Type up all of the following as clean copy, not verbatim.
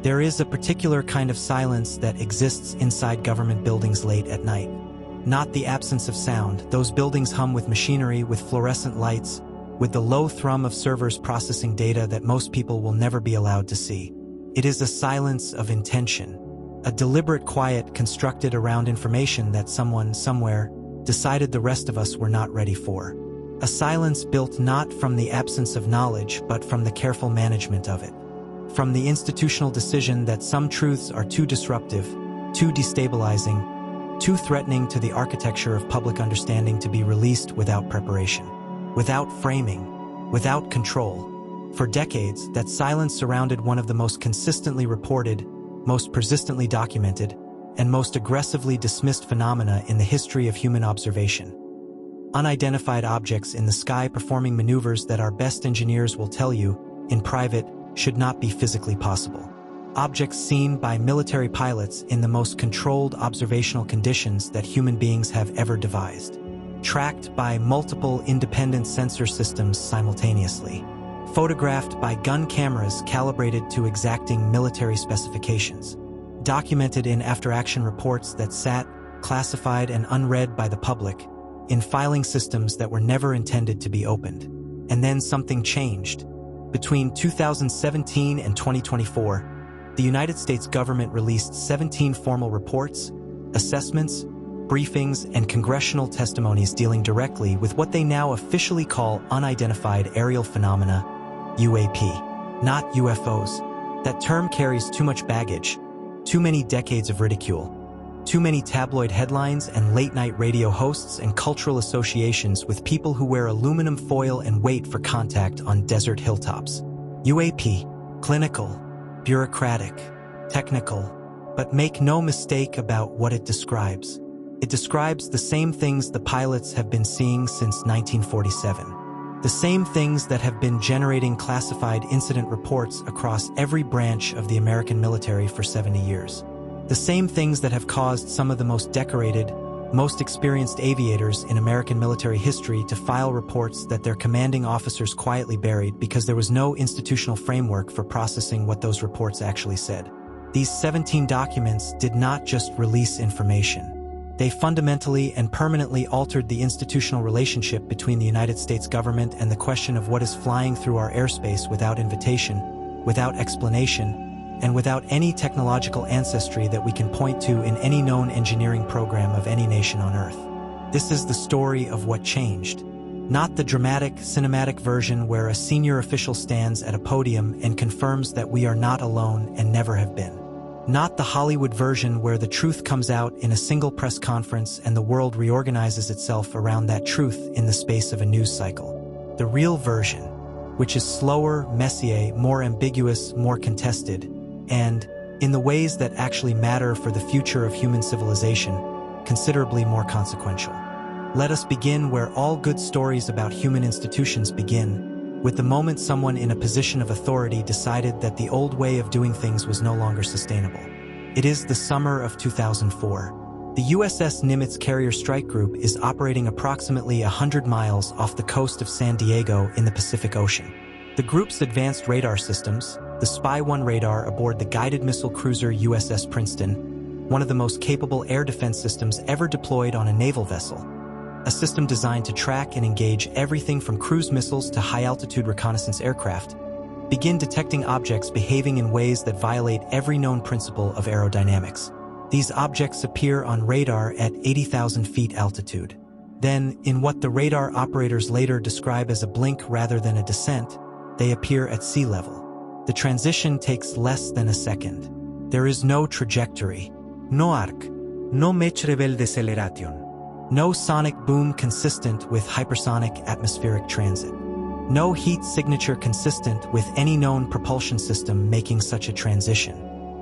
There is a particular kind of silence that exists inside government buildings late at night. Not the absence of sound. Those buildings hum with machinery, with fluorescent lights, with the low thrum of servers processing data that most people will never be allowed to see. It is a silence of intention, a deliberate quiet constructed around information that someone, somewhere, decided the rest of us were not ready for. A silence built not from the absence of knowledge, but from the careful management of it. From the institutional decision that some truths are too disruptive, too destabilizing, too threatening to the architecture of public understanding to be released without preparation, without framing, without control. For decades, that silence surrounded one of the most consistently reported, most persistently documented, and most aggressively dismissed phenomena in the history of human observation. Unidentified objects in the sky performing maneuvers that our best engineers will tell you, in private, should not be physically possible. Objects seen by military pilots in the most controlled observational conditions that human beings have ever devised. Tracked by multiple independent sensor systems simultaneously. Photographed by gun cameras calibrated to exacting military specifications. Documented in after-action reports that sat, classified and unread by the public, in filing systems that were never intended to be opened. And then something changed. Between 2017 and 2024, the United States government released 17 formal reports, assessments, briefings, and congressional testimonies dealing directly with what they now officially call unidentified aerial phenomena, UAP, not UFOs. That term carries too much baggage, too many decades of ridicule, too many tabloid headlines and late-night radio hosts and cultural associations with people who wear aluminum foil and wait for contact on desert hilltops. UAP, clinical, bureaucratic, technical, but make no mistake about what it describes. It describes the same things the pilots have been seeing since 1947. The same things that have been generating classified incident reports across every branch of the American military for 70 years. The same things that have caused some of the most decorated, most experienced aviators in American military history to file reports that their commanding officers quietly buried because there was no institutional framework for processing what those reports actually said. These 17 documents did not just release information. They fundamentally and permanently altered the institutional relationship between the United States government and the question of what is flying through our airspace without invitation, without explanation, and without any technological ancestry that we can point to in any known engineering program of any nation on Earth. This is the story of what changed. Not the dramatic, cinematic version where a senior official stands at a podium and confirms that we are not alone and never have been. Not the Hollywood version where the truth comes out in a single press conference and the world reorganizes itself around that truth in the space of a news cycle. The real version, which is slower, messier, more ambiguous, more contested, and, in the ways that actually matter for the future of human civilization, considerably more consequential. Let us begin where all good stories about human institutions begin, with the moment someone in a position of authority decided that the old way of doing things was no longer sustainable. It is the summer of 2004. The USS Nimitz carrier strike group is operating approximately 100 miles off the coast of San Diego in the Pacific Ocean. The group's advanced radar systems, the Spy-1 radar aboard the guided missile cruiser USS Princeton, one of the most capable air defense systems ever deployed on a naval vessel, a system designed to track and engage everything from cruise missiles to high-altitude reconnaissance aircraft, begin detecting objects behaving in ways that violate every known principle of aerodynamics. These objects appear on radar at 80,000 feet altitude. Then, in what the radar operators later describe as a blink rather than a descent, they appear at sea level. The transition takes less than a second. There is no trajectory, no arc, no measurable deceleration, no sonic boom consistent with hypersonic atmospheric transit, no heat signature consistent with any known propulsion system making such a transition.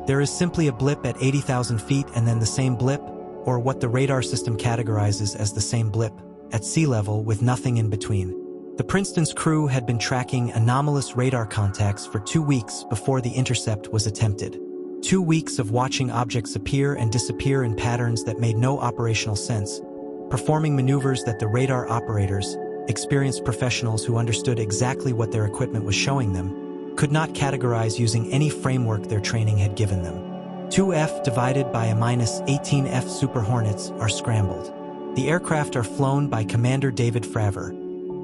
There is simply a blip at 80,000 feet and then the same blip, or what the radar system categorizes as the same blip, at sea level with nothing in between. The Princeton's crew had been tracking anomalous radar contacts for 2 weeks before the intercept was attempted. 2 weeks of watching objects appear and disappear in patterns that made no operational sense, performing maneuvers that the radar operators, experienced professionals who understood exactly what their equipment was showing them, could not categorize using any framework their training had given them. 2F divided by a -18F Super Hornets are scrambled. The aircraft are flown by Commander David Fravor,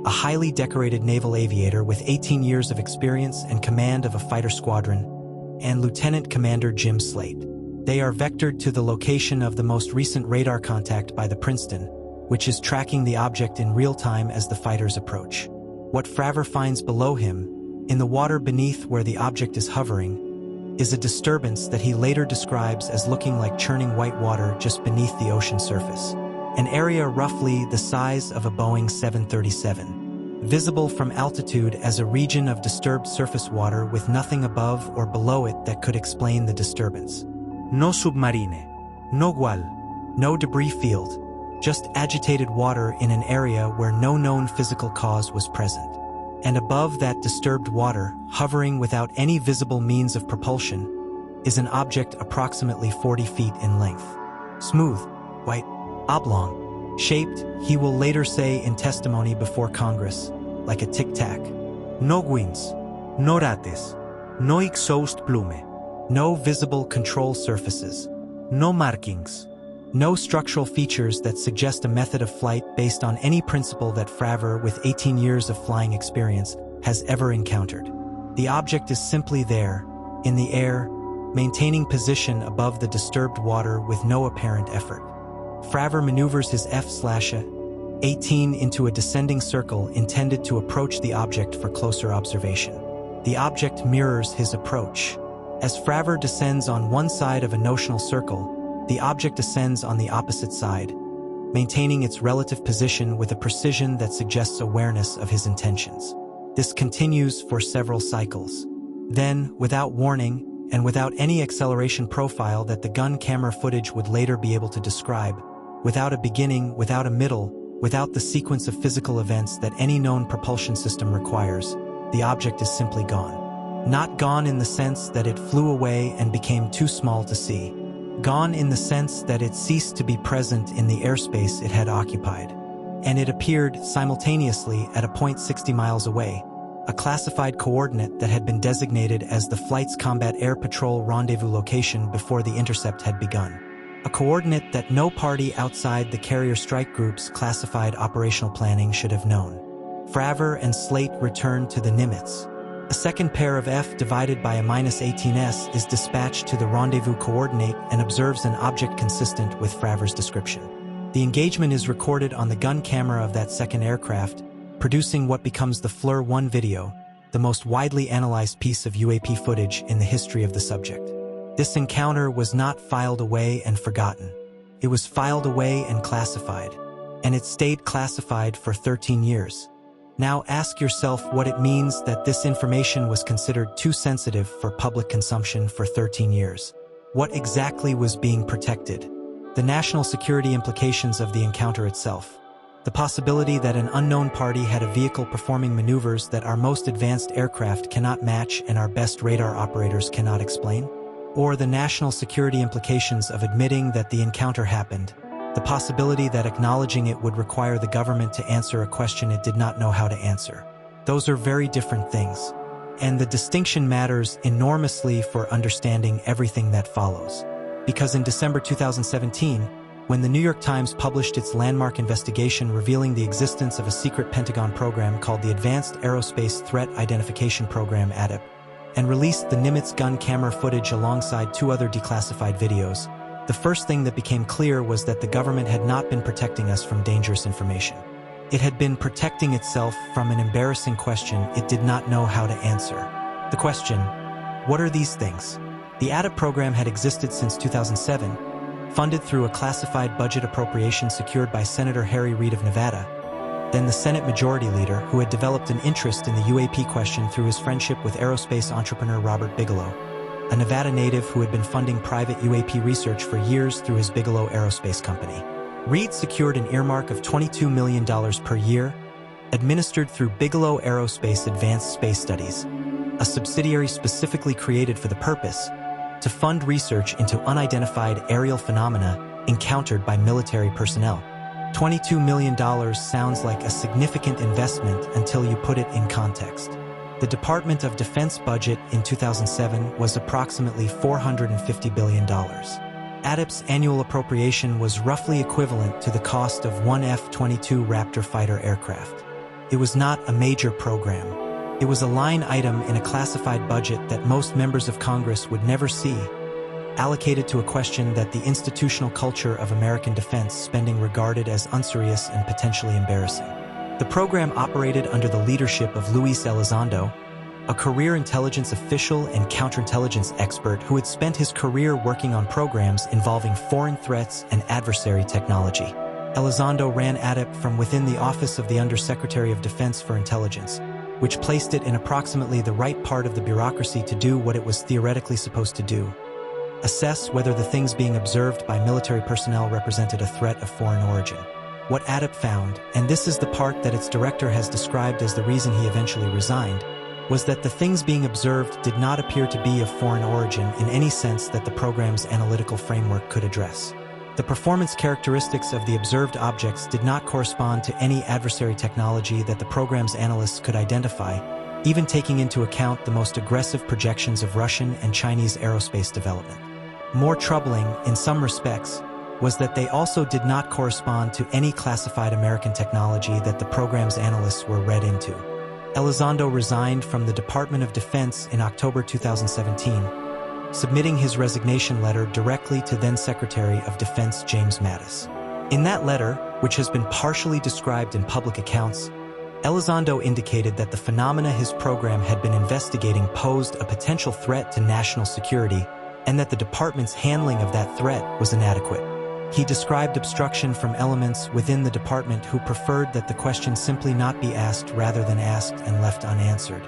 a highly decorated naval aviator with 18 years of experience and command of a fighter squadron, and Lieutenant Commander Jim Slate. They are vectored to the location of the most recent radar contact by the Princeton, which is tracking the object in real time as the fighters approach. What Fravor finds below him, in the water beneath where the object is hovering, is a disturbance that he later describes as looking like churning white water just beneath the ocean surface. An area roughly the size of a Boeing 737, visible from altitude as a region of disturbed surface water with nothing above or below it that could explain the disturbance. No submarine, no gual, no debris field, just agitated water in an area where no known physical cause was present. And above that disturbed water, hovering without any visible means of propulsion, is an object approximately 40 feet in length. Smooth, white, oblong, shaped, he will later say in testimony before Congress, like a Tic Tac. No wings, no rates, no exhaust plume, no visible control surfaces, no markings, no structural features that suggest a method of flight based on any principle that Fravor, with 18 years of flying experience, has ever encountered. The object is simply there, in the air, maintaining position above the disturbed water with no apparent effort. Fravor maneuvers his F/A-18 into a descending circle intended to approach the object for closer observation. The object mirrors his approach. As Fravor descends on one side of a notional circle, the object ascends on the opposite side, maintaining its relative position with a precision that suggests awareness of his intentions. This continues for several cycles. Then, without warning, and without any acceleration profile that the gun camera footage would later be able to describe, without a beginning, without a middle, without the sequence of physical events that any known propulsion system requires, the object is simply gone. Not gone in the sense that it flew away and became too small to see. Gone in the sense that it ceased to be present in the airspace it had occupied. And it appeared simultaneously at a point 60 miles away, a classified coordinate that had been designated as the flight's combat air patrol rendezvous location before the intercept had begun. A coordinate that no party outside the carrier strike group's classified operational planning should have known. Fravor and Slate returned to the Nimitz. A second pair of F divided by a -18S is dispatched to the rendezvous coordinate and observes an object consistent with Fravor's description. The engagement is recorded on the gun camera of that second aircraft, producing what becomes the FLIR 1 video, the most widely analyzed piece of UAP footage in the history of the subject. This encounter was not filed away and forgotten. It was filed away and classified, and it stayed classified for 13 years. Now ask yourself what it means that this information was considered too sensitive for public consumption for 13 years. What exactly was being protected? The national security implications of the encounter itself. The possibility that an unknown party had a vehicle performing maneuvers that our most advanced aircraft cannot match and our best radar operators cannot explain? Or the national security implications of admitting that the encounter happened. The possibility that acknowledging it would require the government to answer a question it did not know how to answer. Those are very different things. And the distinction matters enormously for understanding everything that follows. Because in December 2017, when the New York Times published its landmark investigation revealing the existence of a secret Pentagon program called the Advanced Aerospace Threat Identification Program (ATIP), and released the Nimitz gun camera footage alongside 2 other declassified videos, the first thing that became clear was that the government had not been protecting us from dangerous information. It had been protecting itself from an embarrassing question it did not know how to answer. The question, what are these things? The ATIP program had existed since 2007, funded through a classified budget appropriation secured by Senator Harry Reid of Nevada, then the Senate Majority Leader who had developed an interest in the UAP question through his friendship with aerospace entrepreneur Robert Bigelow, a Nevada native who had been funding private UAP research for years through his Bigelow Aerospace Company. Reid secured an earmark of $22 million per year, administered through Bigelow Aerospace Advanced Space Studies, a subsidiary specifically created for the purpose, to fund research into unidentified aerial phenomena encountered by military personnel. $22 million sounds like a significant investment until you put it in context. The Department of Defense budget in 2007 was approximately $450 billion. ADIP's annual appropriation was roughly equivalent to the cost of one F-22 Raptor fighter aircraft. It was not a major program. It was a line item in a classified budget that most members of Congress would never see, allocated to a question that the institutional culture of American defense spending regarded as unserious and potentially embarrassing. The program operated under the leadership of Luis Elizondo, a career intelligence official and counterintelligence expert who had spent his career working on programs involving foreign threats and adversary technology. Elizondo ran ADIP from within the Office of the Undersecretary of Defense for Intelligence, which placed it in approximately the right part of the bureaucracy to do what it was theoretically supposed to do: assess whether the things being observed by military personnel represented a threat of foreign origin. What ADIP found, and this is the part that its director has described as the reason he eventually resigned, was that the things being observed did not appear to be of foreign origin in any sense that the program's analytical framework could address. The performance characteristics of the observed objects did not correspond to any adversary technology that the program's analysts could identify, even taking into account the most aggressive projections of Russian and Chinese aerospace development. More troubling, in some respects, was that they also did not correspond to any classified American technology that the program's analysts were read into. Elizondo resigned from the Department of Defense in October 2017, submitting his resignation letter directly to then-Secretary of Defense James Mattis. In that letter, which has been partially described in public accounts, Elizondo indicated that the phenomena his program had been investigating posed a potential threat to national security and that the department's handling of that threat was inadequate. He described obstruction from elements within the department who preferred that the question simply not be asked rather than asked and left unanswered.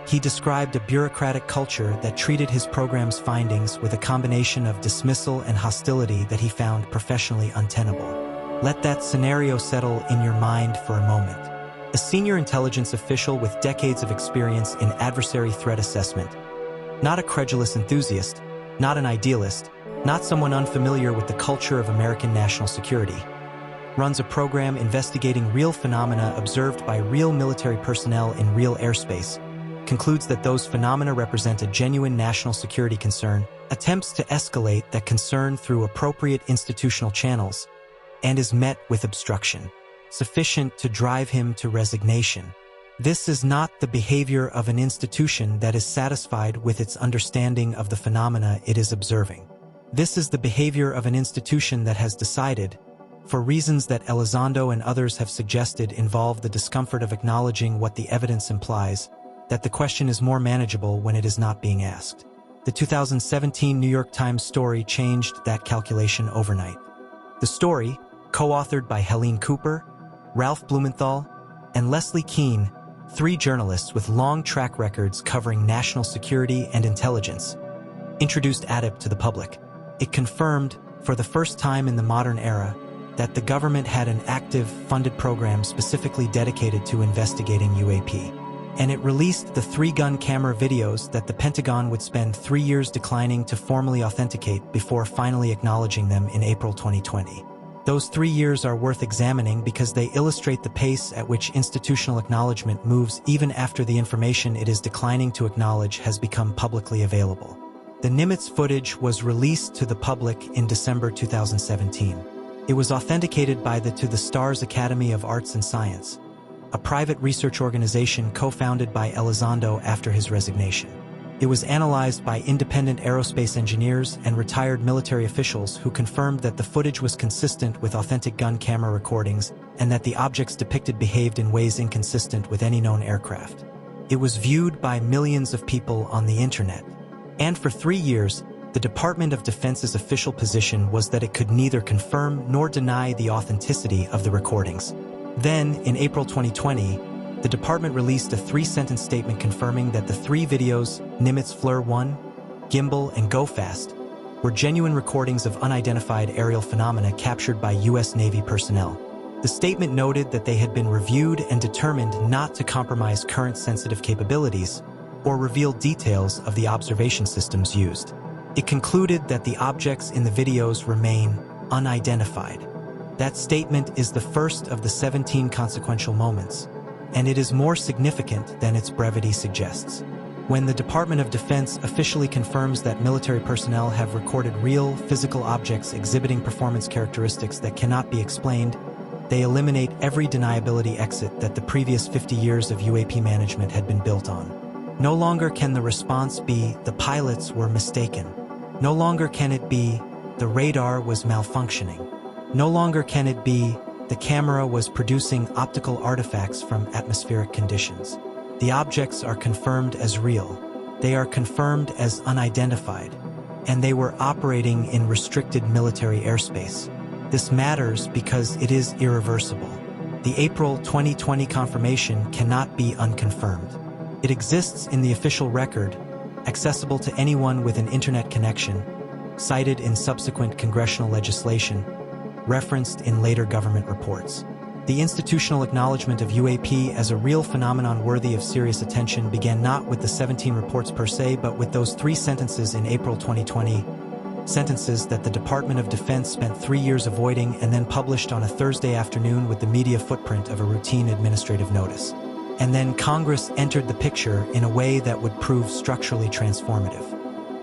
He described a bureaucratic culture that treated his program's findings with a combination of dismissal and hostility that he found professionally untenable. Let that scenario settle in your mind for a moment. A senior intelligence official with decades of experience in adversary threat assessment, not a credulous enthusiast, not an idealist, not someone unfamiliar with the culture of American national security, runs a program investigating real phenomena observed by real military personnel in real airspace, concludes that those phenomena represent a genuine national security concern, attempts to escalate that concern through appropriate institutional channels, and is met with obstruction, sufficient to drive him to resignation. This is not the behavior of an institution that is satisfied with its understanding of the phenomena it is observing. This is the behavior of an institution that has decided, for reasons that Elizondo and others have suggested involve the discomfort of acknowledging what the evidence implies, that the question is more manageable when it is not being asked. The 2017 New York Times story changed that calculation overnight. The story, co-authored by Helene Cooper, Ralph Blumenthal, and Leslie Kean, three journalists with long track records covering national security and intelligence, introduced ADIP to the public. It confirmed, for the first time in the modern era, that the government had an active, funded program specifically dedicated to investigating UAP. And it released the 3-gun camera videos that the Pentagon would spend 3 years declining to formally authenticate before finally acknowledging them in April 2020. Those 3 years are worth examining because they illustrate the pace at which institutional acknowledgement moves even after the information it is declining to acknowledge has become publicly available. The Nimitz footage was released to the public in December 2017. It was authenticated by the To the Stars Academy of Arts and Science, a private research organization co-founded by Elizondo after his resignation. It was analyzed by independent aerospace engineers and retired military officials who confirmed that the footage was consistent with authentic gun camera recordings and that the objects depicted behaved in ways inconsistent with any known aircraft. It was viewed by millions of people on the internet. And for 3 years, the Department of Defense's official position was that it could neither confirm nor deny the authenticity of the recordings. Then, in April 2020, the department released a 3-sentence statement confirming that the 3 videos, Nimitz Fleur 1, Gimbal, and Go Fast, were genuine recordings of unidentified aerial phenomena captured by U.S. Navy personnel. The statement noted that they had been reviewed and determined not to compromise current sensitive capabilities or reveal details of the observation systems used. It concluded that the objects in the videos remain unidentified. That statement is the first of the 17 consequential moments, and it is more significant than its brevity suggests. When the Department of Defense officially confirms that military personnel have recorded real, physical objects exhibiting performance characteristics that cannot be explained, they eliminate every deniability exit that the previous 50 years of UAP management had been built on. No longer can the response be, the pilots were mistaken. No longer can it be, the radar was malfunctioning. No longer can it be, the camera was producing optical artifacts from atmospheric conditions. The objects are confirmed as real. They are confirmed as unidentified, and they were operating in restricted military airspace. This matters because it is irreversible. The April 2020 confirmation cannot be unconfirmed. It exists in the official record, accessible to anyone with an internet connection, cited in subsequent congressional legislation, referenced in later government reports. The institutional acknowledgement of UAP as a real phenomenon worthy of serious attention began not with the 17 reports per se, but with those 3 sentences in April 2020, sentences that the Department of Defense spent 3 years avoiding and then published on a Thursday afternoon with the media footprint of a routine administrative notice. And then Congress entered the picture in a way that would prove structurally transformative.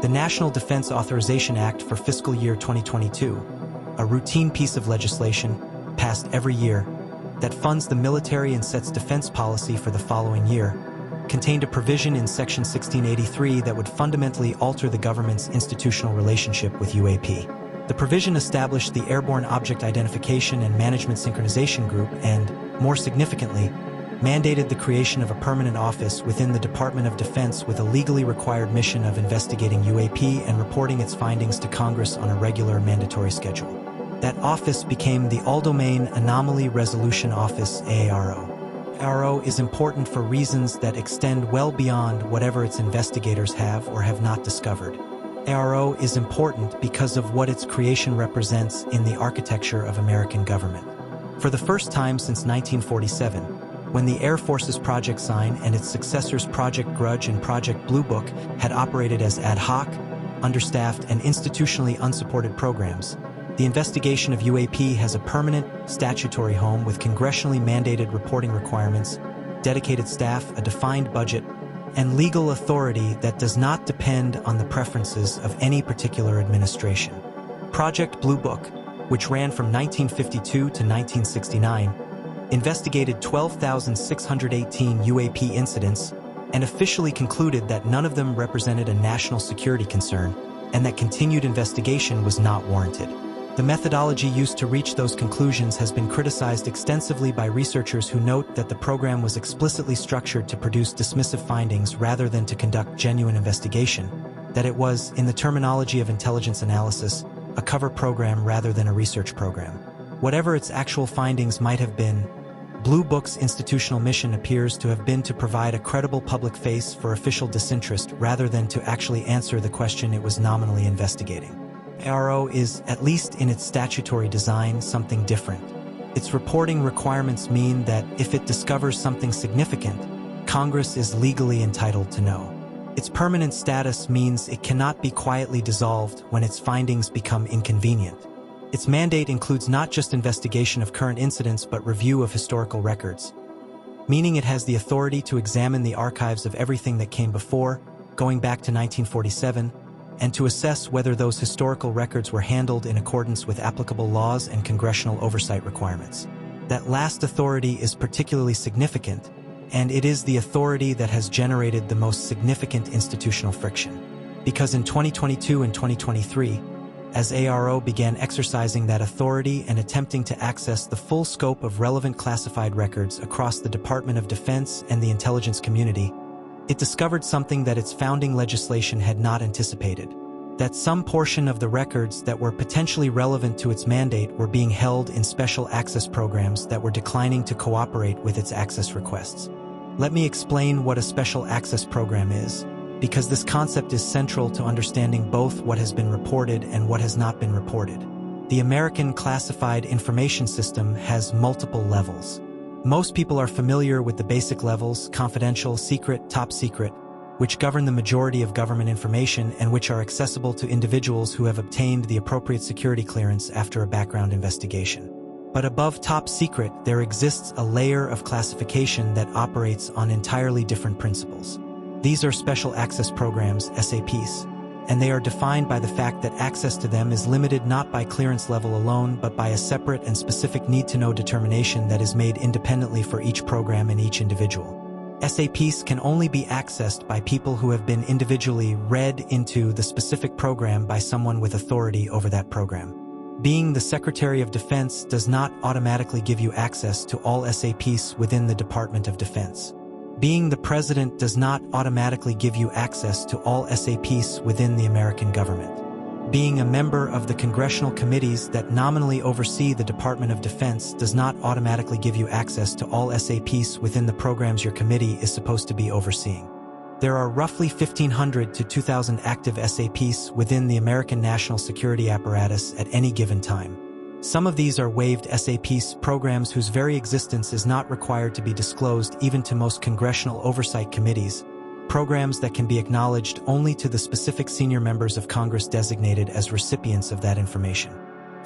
The National Defense Authorization Act for fiscal year 2022, a routine piece of legislation passed every year that funds the military and sets defense policy for the following year, contained a provision in Section 1683 that would fundamentally alter the government's institutional relationship with UAP. The provision established the Airborne Object Identification and Management Synchronization Group and, more significantly, mandated the creation of a permanent office within the Department of Defense with a legally required mission of investigating UAP and reporting its findings to Congress on a regular mandatory schedule. That office became the All-Domain Anomaly Resolution Office, AARO. AARO is important for reasons that extend well beyond whatever its investigators have or have not discovered. AARO is important because of what its creation represents in the architecture of American government. For the first time since 1947, when the Air Force's Project Sign and its successors Project Grudge and Project Blue Book had operated as ad hoc, understaffed, and institutionally unsupported programs, the investigation of UAP has a permanent, statutory home with congressionally mandated reporting requirements, dedicated staff, a defined budget, and legal authority that does not depend on the preferences of any particular administration. Project Blue Book, which ran from 1952 to 1969, investigated 12,618 UAP incidents and officially concluded that none of them represented a national security concern and that continued investigation was not warranted. The methodology used to reach those conclusions has been criticized extensively by researchers who note that the program was explicitly structured to produce dismissive findings rather than to conduct genuine investigation, that it was, in the terminology of intelligence analysis, a cover program rather than a research program. Whatever its actual findings might have been, Blue Book's institutional mission appears to have been to provide a credible public face for official disinterest rather than to actually answer the question it was nominally investigating. AARO is, at least in its statutory design, something different. Its reporting requirements mean that if it discovers something significant, Congress is legally entitled to know. Its permanent status means it cannot be quietly dissolved when its findings become inconvenient. Its mandate includes not just investigation of current incidents but review of historical records, meaning it has the authority to examine the archives of everything that came before, going back to 1947, and to assess whether those historical records were handled in accordance with applicable laws and congressional oversight requirements. That last authority is particularly significant, and it is the authority that has generated the most significant institutional friction. Because in 2022 and 2023, as AARO began exercising that authority and attempting to access the full scope of relevant classified records across the Department of Defense and the intelligence community, it discovered something that its founding legislation had not anticipated, that some portion of the records that were potentially relevant to its mandate were being held in special access programs that were declining to cooperate with its access requests. Let me explain what a special access program is, because this concept is central to understanding both what has been reported and what has not been reported. The American Classified Information System has multiple levels. Most people are familiar with the basic levels, confidential, secret, top secret, which govern the majority of government information and which are accessible to individuals who have obtained the appropriate security clearance after a background investigation. But above top secret, there exists a layer of classification that operates on entirely different principles. These are special access programs, SAPs, and they are defined by the fact that access to them is limited not by clearance level alone, but by a separate and specific need-to-know determination that is made independently for each program and each individual. SAPs can only be accessed by people who have been individually read into the specific program by someone with authority over that program. Being the Secretary of Defense does not automatically give you access to all SAPs within the Department of Defense. Being the President does not automatically give you access to all SAPs within the American government. Being a member of the congressional committees that nominally oversee the Department of Defense does not automatically give you access to all SAPs within the programs your committee is supposed to be overseeing. There are roughly 1,500 to 2,000 active SAPs within the American national security apparatus at any given time. Some of these are waived SAPs, programs whose very existence is not required to be disclosed even to most congressional oversight committees, programs that can be acknowledged only to the specific senior members of Congress designated as recipients of that information.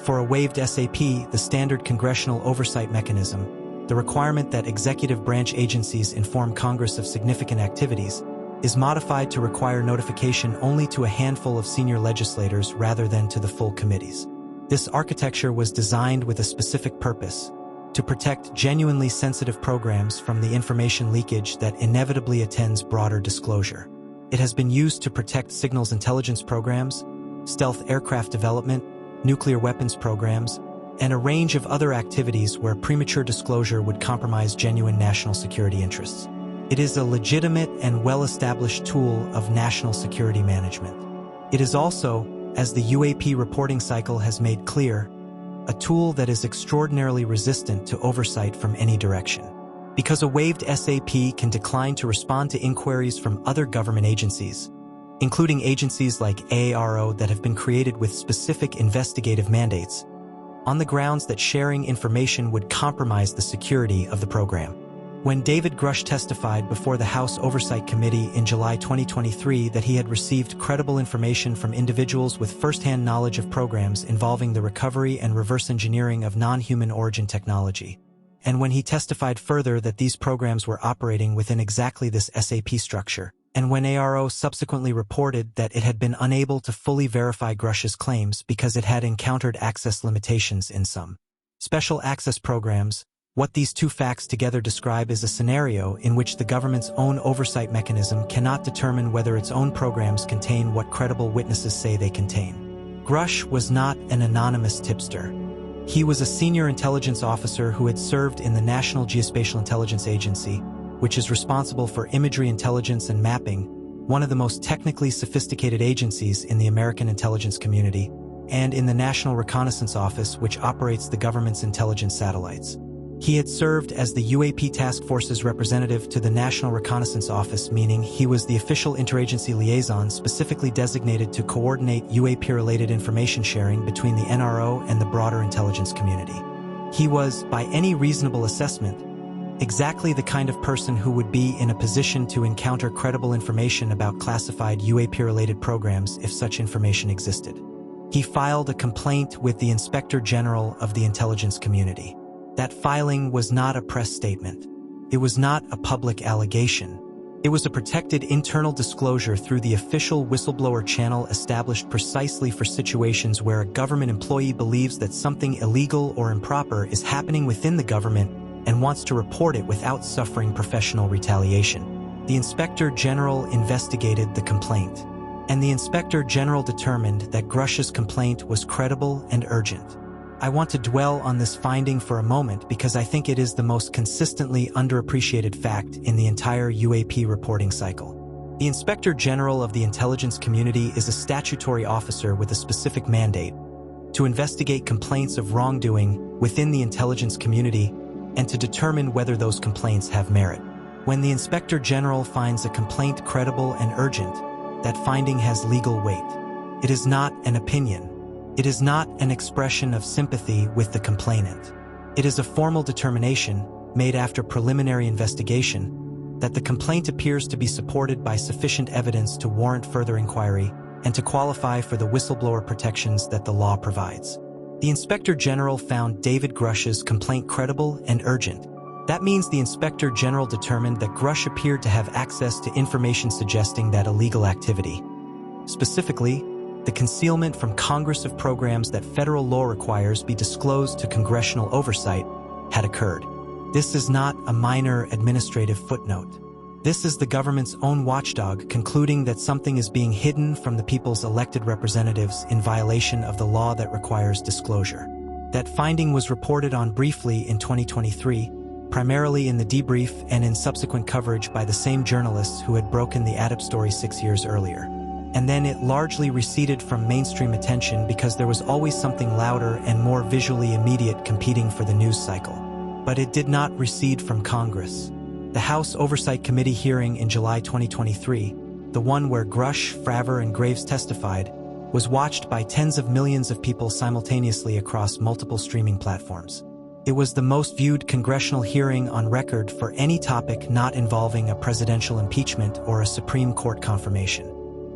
For a waived SAP, the standard congressional oversight mechanism, the requirement that executive branch agencies inform Congress of significant activities, is modified to require notification only to a handful of senior legislators rather than to the full committees. This architecture was designed with a specific purpose: to protect genuinely sensitive programs from the information leakage that inevitably attends broader disclosure. It has been used to protect signals intelligence programs, stealth aircraft development, nuclear weapons programs, and a range of other activities where premature disclosure would compromise genuine national security interests. It is a legitimate and well-established tool of national security management. It is also, as the UAP reporting cycle has made clear, a tool that is extraordinarily resistant to oversight from any direction. Because a waived SAP can decline to respond to inquiries from other government agencies, including agencies like AARO that have been created with specific investigative mandates, on the grounds that sharing information would compromise the security of the program. When David Grusch testified before the House Oversight Committee in July 2023 that he had received credible information from individuals with first-hand knowledge of programs involving the recovery and reverse engineering of non-human origin technology, and when he testified further that these programs were operating within exactly this SAP structure, and when AARO subsequently reported that it had been unable to fully verify Grusch's claims because it had encountered access limitations in some special access programs, what these two facts together describe is a scenario in which the government's own oversight mechanism cannot determine whether its own programs contain what credible witnesses say they contain. Grusch was not an anonymous tipster. He was a senior intelligence officer who had served in the National Geospatial Intelligence Agency, which is responsible for imagery intelligence and mapping, one of the most technically sophisticated agencies in the American intelligence community, and in the National Reconnaissance Office, which operates the government's intelligence satellites. He had served as the UAP Task Force's representative to the National Reconnaissance Office, meaning he was the official interagency liaison specifically designated to coordinate UAP-related information sharing between the NRO and the broader intelligence community. He was, by any reasonable assessment, exactly the kind of person who would be in a position to encounter credible information about classified UAP-related programs if such information existed. He filed a complaint with the Inspector General of the intelligence community. That filing was not a press statement. It was not a public allegation. It was a protected internal disclosure through the official whistleblower channel established precisely for situations where a government employee believes that something illegal or improper is happening within the government and wants to report it without suffering professional retaliation. The Inspector General investigated the complaint, and the Inspector General determined that Grusch's complaint was credible and urgent. I want to dwell on this finding for a moment because I think it is the most consistently underappreciated fact in the entire UAP reporting cycle. The Inspector General of the intelligence community is a statutory officer with a specific mandate to investigate complaints of wrongdoing within the intelligence community and to determine whether those complaints have merit. When the Inspector General finds a complaint credible and urgent, that finding has legal weight. It is not an opinion. It is not an expression of sympathy with the complainant. It is a formal determination, made after preliminary investigation, that the complaint appears to be supported by sufficient evidence to warrant further inquiry and to qualify for the whistleblower protections that the law provides. The Inspector General found David Grusch's complaint credible and urgent. That means the Inspector General determined that Grusch appeared to have access to information suggesting that illegal activity. Specifically, the concealment from Congress of programs that federal law requires be disclosed to congressional oversight had occurred. This is not a minor administrative footnote. This is the government's own watchdog concluding that something is being hidden from the people's elected representatives in violation of the law that requires disclosure. That finding was reported on briefly in 2023, primarily in the debrief and in subsequent coverage by the same journalists who had broken the Addab story 6 years earlier. And then it largely receded from mainstream attention because there was always something louder and more visually immediate competing for the news cycle. But it did not recede from Congress. The House Oversight Committee hearing in July 2023, the one where Grusch, Fravor, and Graves testified, was watched by tens of millions of people simultaneously across multiple streaming platforms. It was the most viewed congressional hearing on record for any topic not involving a presidential impeachment or a Supreme Court confirmation.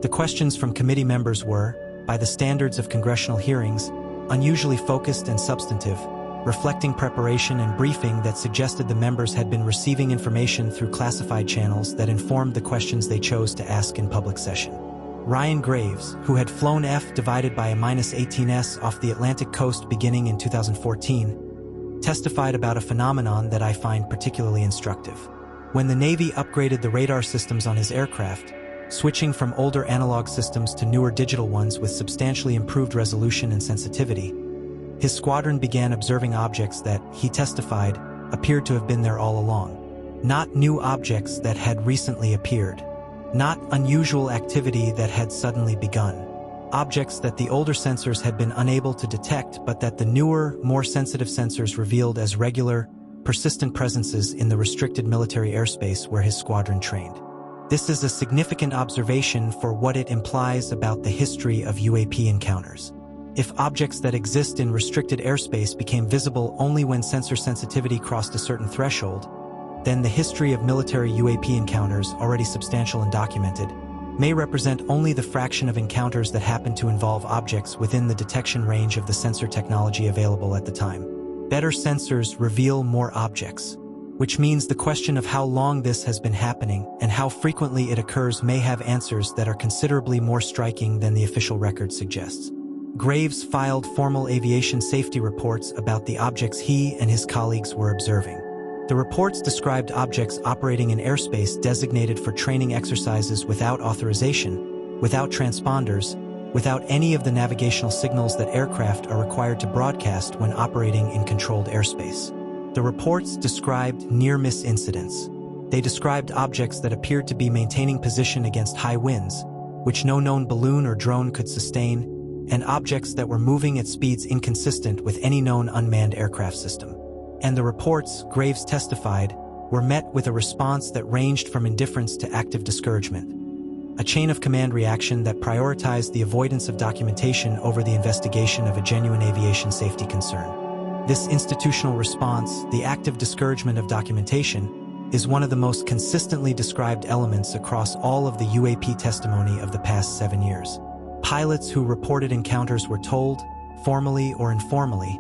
The questions from committee members were, by the standards of congressional hearings, unusually focused and substantive, reflecting preparation and briefing that suggested the members had been receiving information through classified channels that informed the questions they chose to ask in public session. Ryan Graves, who had flown F divided by a -18s off the Atlantic coast beginning in 2014, testified about a phenomenon that I find particularly instructive. When the Navy upgraded the radar systems on his aircraft, switching from older analog systems to newer digital ones with substantially improved resolution and sensitivity, his squadron began observing objects that, he testified, appeared to have been there all along. Not new objects that had recently appeared. Not unusual activity that had suddenly begun. Objects that the older sensors had been unable to detect but that the newer, more sensitive sensors revealed as regular, persistent presences in the restricted military airspace where his squadron trained. This is a significant observation for what it implies about the history of UAP encounters. If objects that exist in restricted airspace became visible only when sensor sensitivity crossed a certain threshold, then the history of military UAP encounters, already substantial and documented, may represent only the fraction of encounters that happen to involve objects within the detection range of the sensor technology available at the time. Better sensors reveal more objects, which means the question of how long this has been happening and how frequently it occurs may have answers that are considerably more striking than the official record suggests. Graves filed formal aviation safety reports about the objects he and his colleagues were observing. The reports described objects operating in airspace designated for training exercises without authorization, without transponders, without any of the navigational signals that aircraft are required to broadcast when operating in controlled airspace. The reports described near-miss incidents. They described objects that appeared to be maintaining position against high winds, which no known balloon or drone could sustain, and objects that were moving at speeds inconsistent with any known unmanned aircraft system. And the reports, Graves testified, were met with a response that ranged from indifference to active discouragement. A chain of command reaction that prioritized the avoidance of documentation over the investigation of a genuine aviation safety concern. This institutional response, the active discouragement of documentation, is one of the most consistently described elements across all of the UAP testimony of the past 7 years. Pilots who reported encounters were told, formally or informally,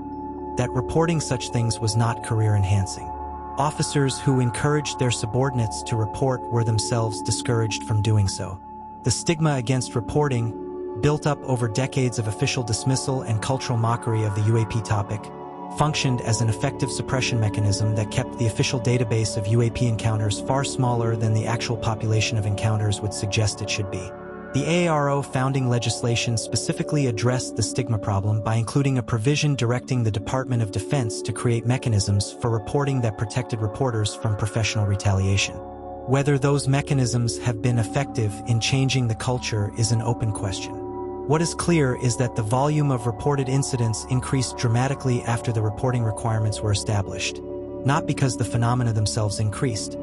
that reporting such things was not career-enhancing. Officers who encouraged their subordinates to report were themselves discouraged from doing so. The stigma against reporting, built up over decades of official dismissal and cultural mockery of the UAP topic, functioned as an effective suppression mechanism that kept the official database of UAP encounters far smaller than the actual population of encounters would suggest it should be. The AARO founding legislation specifically addressed the stigma problem by including a provision directing the Department of Defense to create mechanisms for reporting that protected reporters from professional retaliation. Whether those mechanisms have been effective in changing the culture is an open question. What is clear is that the volume of reported incidents increased dramatically after the reporting requirements were established, not because the phenomena themselves increased,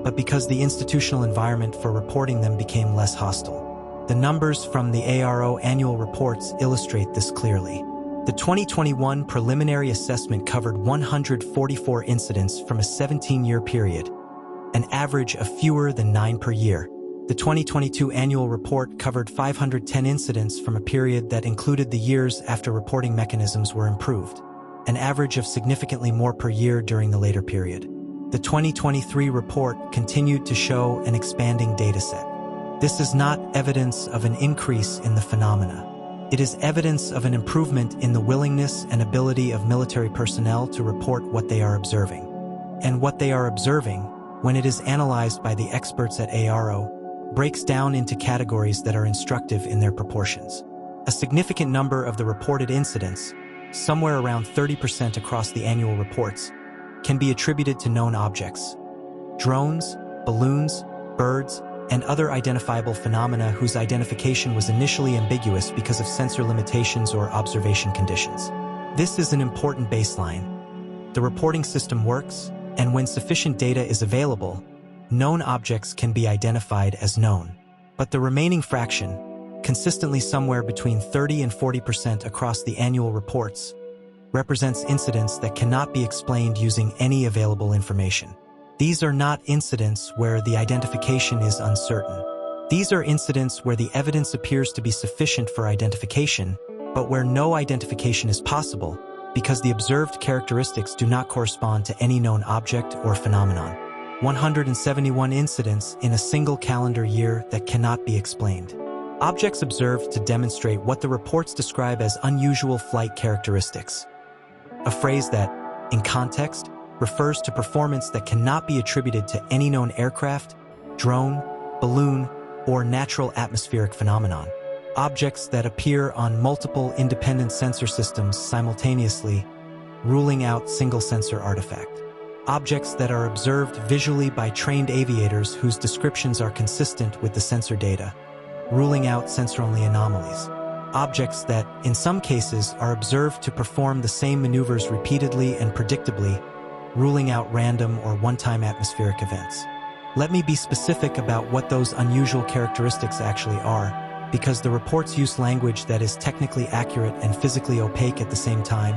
but because the institutional environment for reporting them became less hostile. The numbers from the AARO annual reports illustrate this clearly. The 2021 preliminary assessment covered 144 incidents from a 17-year period, an average of fewer than 9 per year. The The 2022 annual report covered 510 incidents from a period that included the years after reporting mechanisms were improved, an average of significantly more per year during the later period. The 2023 report continued to show an expanding dataset. This is not evidence of an increase in the phenomena. It is evidence of an improvement in the willingness and ability of military personnel to report what they are observing. And what they are observing, when it is analyzed by the experts at ARO, breaks down into categories that are instructive in their proportions. A significant number of the reported incidents, somewhere around 30% across the annual reports, can be attributed to known objects. Drones, balloons, birds, and other identifiable phenomena whose identification was initially ambiguous because of sensor limitations or observation conditions. This is an important baseline. The reporting system works, and when sufficient data is available, known objects can be identified as known. But the remaining fraction, consistently somewhere between 30 and 40% across the annual reports, represents incidents that cannot be explained using any available information. These are not incidents where the identification is uncertain. These are incidents where the evidence appears to be sufficient for identification, but where no identification is possible because the observed characteristics do not correspond to any known object or phenomenon. 171 incidents in a single calendar year that cannot be explained. Objects observed to demonstrate what the reports describe as unusual flight characteristics. A phrase that, in context, refers to performance that cannot be attributed to any known aircraft, drone, balloon, or natural atmospheric phenomenon. Objects that appear on multiple independent sensor systems simultaneously, ruling out single sensor artifact. Objects that are observed visually by trained aviators whose descriptions are consistent with the sensor data, ruling out sensor-only anomalies. Objects that, in some cases, are observed to perform the same maneuvers repeatedly and predictably, ruling out random or one-time atmospheric events. Let me be specific about what those unusual characteristics actually are, because the reports use language that is technically accurate and physically opaque at the same time,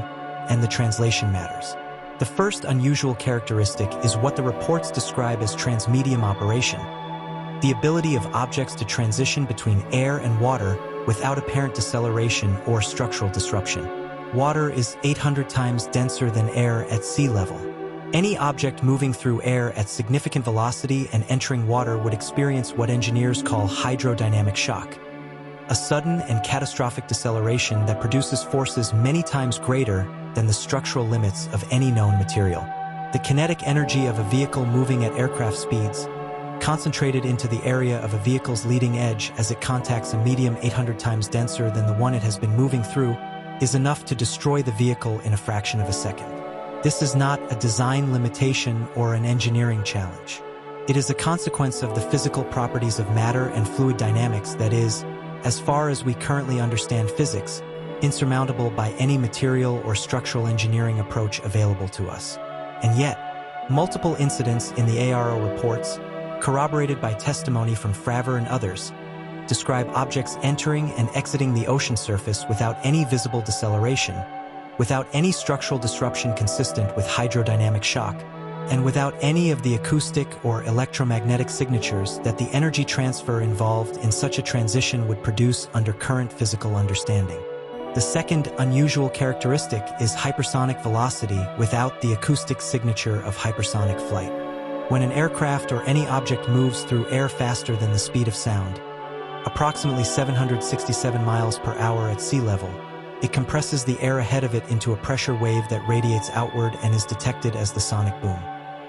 and the translation matters. The first unusual characteristic is what the reports describe as transmedium operation, the ability of objects to transition between air and water without apparent deceleration or structural disruption. Water is 800 times denser than air at sea level. Any object moving through air at significant velocity and entering water would experience what engineers call hydrodynamic shock, a sudden and catastrophic deceleration that produces forces many times greater than the structural limits of any known material. The kinetic energy of a vehicle moving at aircraft speeds, concentrated into the area of a vehicle's leading edge as it contacts a medium 800 times denser than the one it has been moving through, is enough to destroy the vehicle in a fraction of a second. This is not a design limitation or an engineering challenge. It is a consequence of the physical properties of matter and fluid dynamics that is, as far as we currently understand physics, insurmountable by any material or structural engineering approach available to us. And yet, multiple incidents in the ARO reports, corroborated by testimony from Fravor and others, describe objects entering and exiting the ocean surface without any visible deceleration, without any structural disruption consistent with hydrodynamic shock, and without any of the acoustic or electromagnetic signatures that the energy transfer involved in such a transition would produce under current physical understanding. The second unusual characteristic is hypersonic velocity without the acoustic signature of hypersonic flight. When an aircraft or any object moves through air faster than the speed of sound, approximately 767 miles per hour at sea level, it compresses the air ahead of it into a pressure wave that radiates outward and is detected as the sonic boom.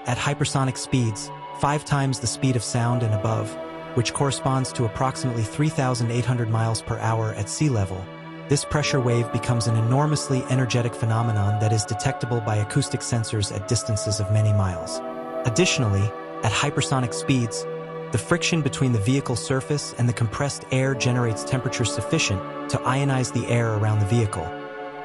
At hypersonic speeds, 5 times the speed of sound and above, which corresponds to approximately 3,800 miles per hour at sea level, this pressure wave becomes an enormously energetic phenomenon that is detectable by acoustic sensors at distances of many miles. Additionally, at hypersonic speeds, the friction between the vehicle's surface and the compressed air generates temperature sufficient to ionize the air around the vehicle,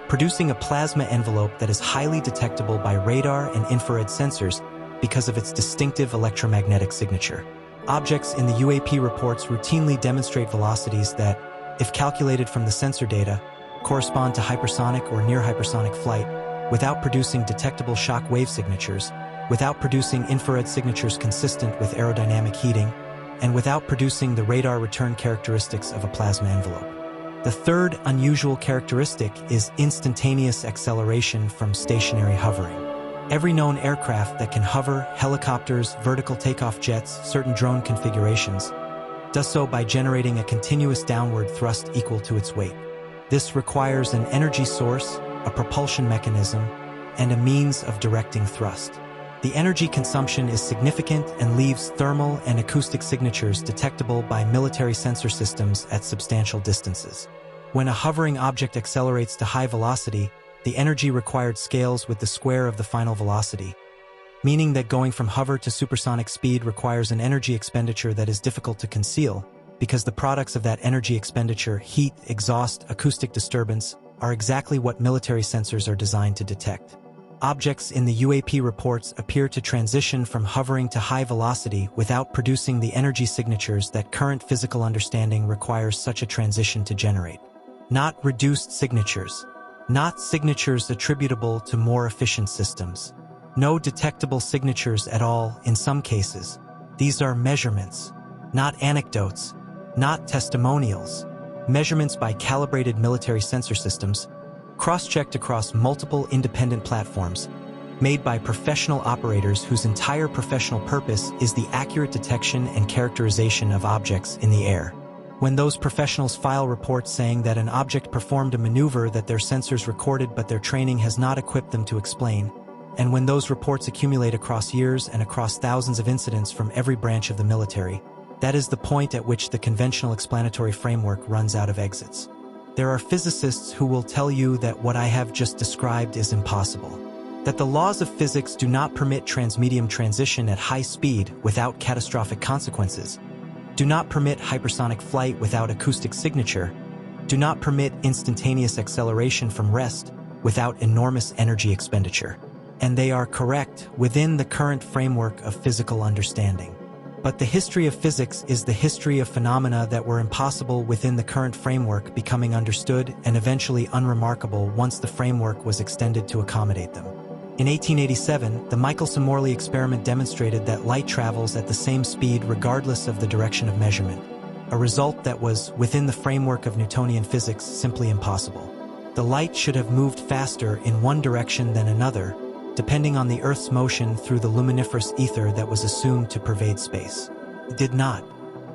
producing a plasma envelope that is highly detectable by radar and infrared sensors because of its distinctive electromagnetic signature. Objects in the UAP reports routinely demonstrate velocities that, if calculated from the sensor data, correspond to hypersonic or near-hypersonic flight, without producing detectable shock wave signatures, without producing infrared signatures consistent with aerodynamic heating, and without producing the radar return characteristics of a plasma envelope. The third unusual characteristic is instantaneous acceleration from stationary hovering. Every known aircraft that can hover, helicopters, vertical takeoff jets, certain drone configurations, does so by generating a continuous downward thrust equal to its weight. This requires an energy source, a propulsion mechanism, and a means of directing thrust. The energy consumption is significant and leaves thermal and acoustic signatures detectable by military sensor systems at substantial distances. When a hovering object accelerates to high velocity, the energy required scales with the square of the final velocity, meaning that going from hover to supersonic speed requires an energy expenditure that is difficult to conceal, because the products of that energy expenditure, heat, exhaust, acoustic disturbance, are exactly what military sensors are designed to detect. Objects in the UAP reports appear to transition from hovering to high velocity without producing the energy signatures that current physical understanding requires such a transition to generate. Not reduced signatures. Not signatures attributable to more efficient systems. No detectable signatures at all in some cases. These are measurements, not anecdotes, not testimonials. Measurements by calibrated military sensor systems, cross-checked across multiple independent platforms, made by professional operators whose entire professional purpose is the accurate detection and characterization of objects in the air. When those professionals file reports saying that an object performed a maneuver that their sensors recorded but their training has not equipped them to explain, and when those reports accumulate across years and across thousands of incidents from every branch of the military, that is the point at which the conventional explanatory framework runs out of exits. There are physicists who will tell you that what I have just described is impossible, that the laws of physics do not permit transmedium transition at high speed without catastrophic consequences, do not permit hypersonic flight without acoustic signature, do not permit instantaneous acceleration from rest without enormous energy expenditure. And they are correct within the current framework of physical understanding. But the history of physics is the history of phenomena that were impossible within the current framework becoming understood and eventually unremarkable once the framework was extended to accommodate them. In 1887, the Michelson-Morley experiment demonstrated that light travels at the same speed regardless of the direction of measurement, a result that was, within the framework of Newtonian physics, simply impossible. The light should have moved faster in one direction than another, depending on the Earth's motion through the luminiferous ether that was assumed to pervade space. It did not.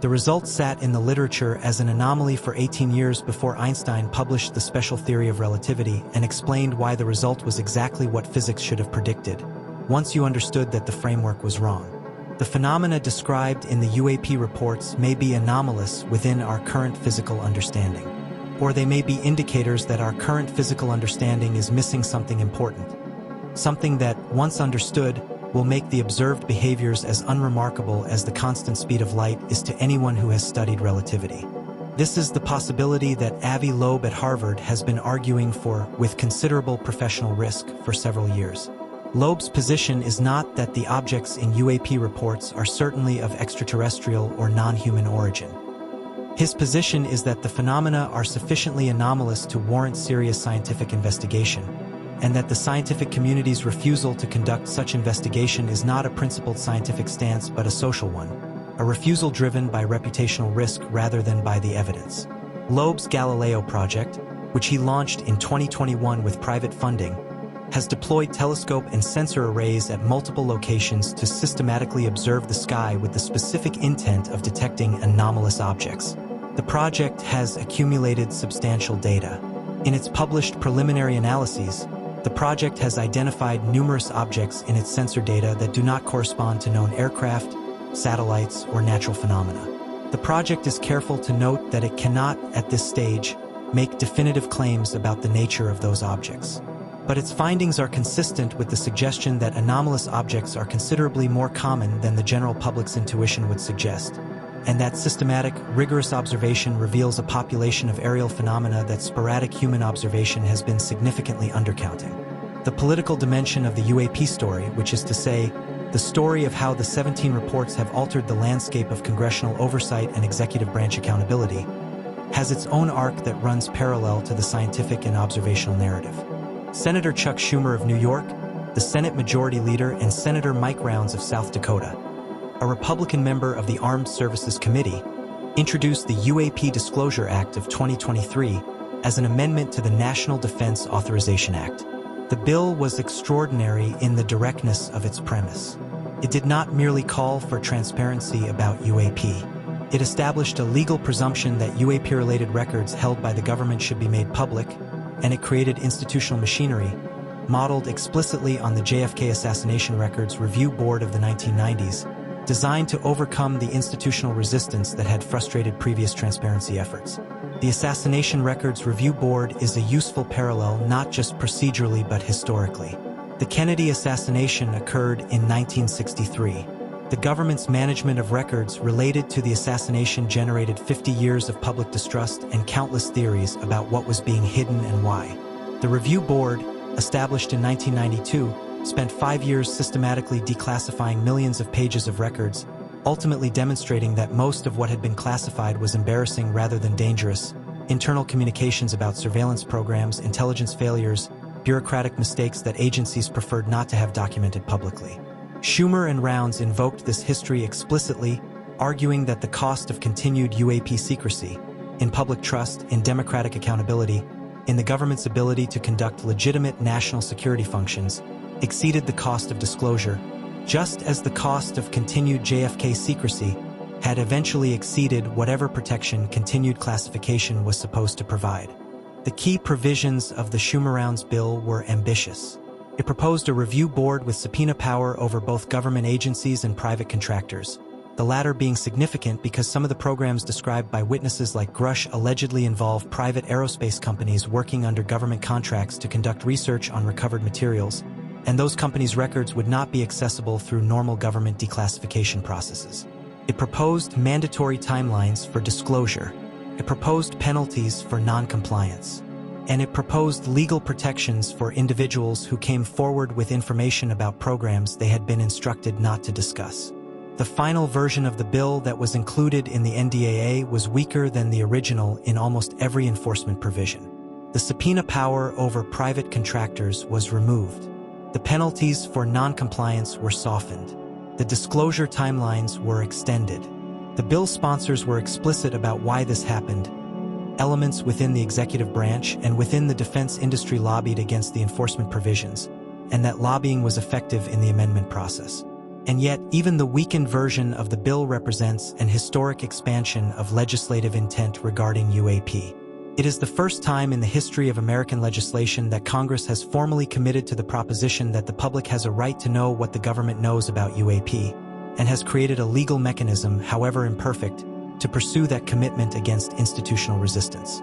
The result sat in the literature as an anomaly for 18 years before Einstein published the special theory of relativity and explained why the result was exactly what physics should have predicted, once you understood that the framework was wrong. The phenomena described in the UAP reports may be anomalous within our current physical understanding, or they may be indicators that our current physical understanding is missing something important. Something that, once understood, will make the observed behaviors as unremarkable as the constant speed of light is to anyone who has studied relativity. This is the possibility that Avi Loeb at Harvard has been arguing for with considerable professional risk for several years. Loeb's position is not that the objects in UAP reports are certainly of extraterrestrial or non-human origin. His position is that the phenomena are sufficiently anomalous to warrant serious scientific investigation, and that the scientific community's refusal to conduct such investigation is not a principled scientific stance but a social one, a refusal driven by reputational risk rather than by the evidence. Loeb's Galileo project, which he launched in 2021 with private funding, has deployed telescope and sensor arrays at multiple locations to systematically observe the sky with the specific intent of detecting anomalous objects. The project has accumulated substantial data. In its published preliminary analyses, the project has identified numerous objects in its sensor data that do not correspond to known aircraft, satellites, or natural phenomena. The project is careful to note that it cannot, at this stage, make definitive claims about the nature of those objects. But its findings are consistent with the suggestion that anomalous objects are considerably more common than the general public's intuition would suggest, and that systematic, rigorous observation reveals a population of aerial phenomena that sporadic human observation has been significantly undercounting. The political dimension of the UAP story, which is to say, the story of how the 17 reports have altered the landscape of congressional oversight and executive branch accountability, has its own arc that runs parallel to the scientific and observational narrative. Senator Chuck Schumer of New York, the Senate Majority Leader, and Senator Mike Rounds of South Dakota a Republican member of the Armed Services Committee, introduced the UAP Disclosure Act of 2023 as an amendment to the National Defense Authorization Act. The bill was extraordinary in the directness of its premise. It did not merely call for transparency about UAP. It established a legal presumption that UAP-related records held by the government should be made public, and it created institutional machinery, modeled explicitly on the JFK Assassination Records Review Board of the 1990s, designed to overcome the institutional resistance that had frustrated previous transparency efforts. The Assassination Records Review Board is a useful parallel not just procedurally but historically. The Kennedy assassination occurred in 1963. The government's management of records related to the assassination generated 50 years of public distrust and countless theories about what was being hidden and why. The Review Board, established in 1992, spent 5 years systematically declassifying millions of pages of records, ultimately demonstrating that most of what had been classified was embarrassing rather than dangerous: internal communications about surveillance programs, intelligence failures, bureaucratic mistakes that agencies preferred not to have documented publicly. Schumer and Rounds invoked this history explicitly, arguing that the cost of continued UAP secrecy, in public trust, in democratic accountability, in the government's ability to conduct legitimate national security functions, exceeded the cost of disclosure, just as the cost of continued JFK secrecy had eventually exceeded whatever protection continued classification was supposed to provide. The key provisions of the Schumer-Rounds bill were ambitious. It proposed a review board with subpoena power over both government agencies and private contractors, the latter being significant because some of the programs described by witnesses like Grusch allegedly involve private aerospace companies working under government contracts to conduct research on recovered materials, and those companies' records would not be accessible through normal government declassification processes. It proposed mandatory timelines for disclosure. It proposed penalties for non-compliance. And it proposed legal protections for individuals who came forward with information about programs they had been instructed not to discuss. The final version of the bill that was included in the NDAA was weaker than the original in almost every enforcement provision. The subpoena power over private contractors was removed. The penalties for non-compliance were softened. The disclosure timelines were extended. The bill's sponsors were explicit about why this happened. Elements within the executive branch and within the defense industry lobbied against the enforcement provisions, and that lobbying was effective in the amendment process. And yet, even the weakened version of the bill represents an historic expansion of legislative intent regarding UAP. It is the first time in the history of American legislation that Congress has formally committed to the proposition that the public has a right to know what the government knows about UAP, and has created a legal mechanism, however imperfect, to pursue that commitment against institutional resistance.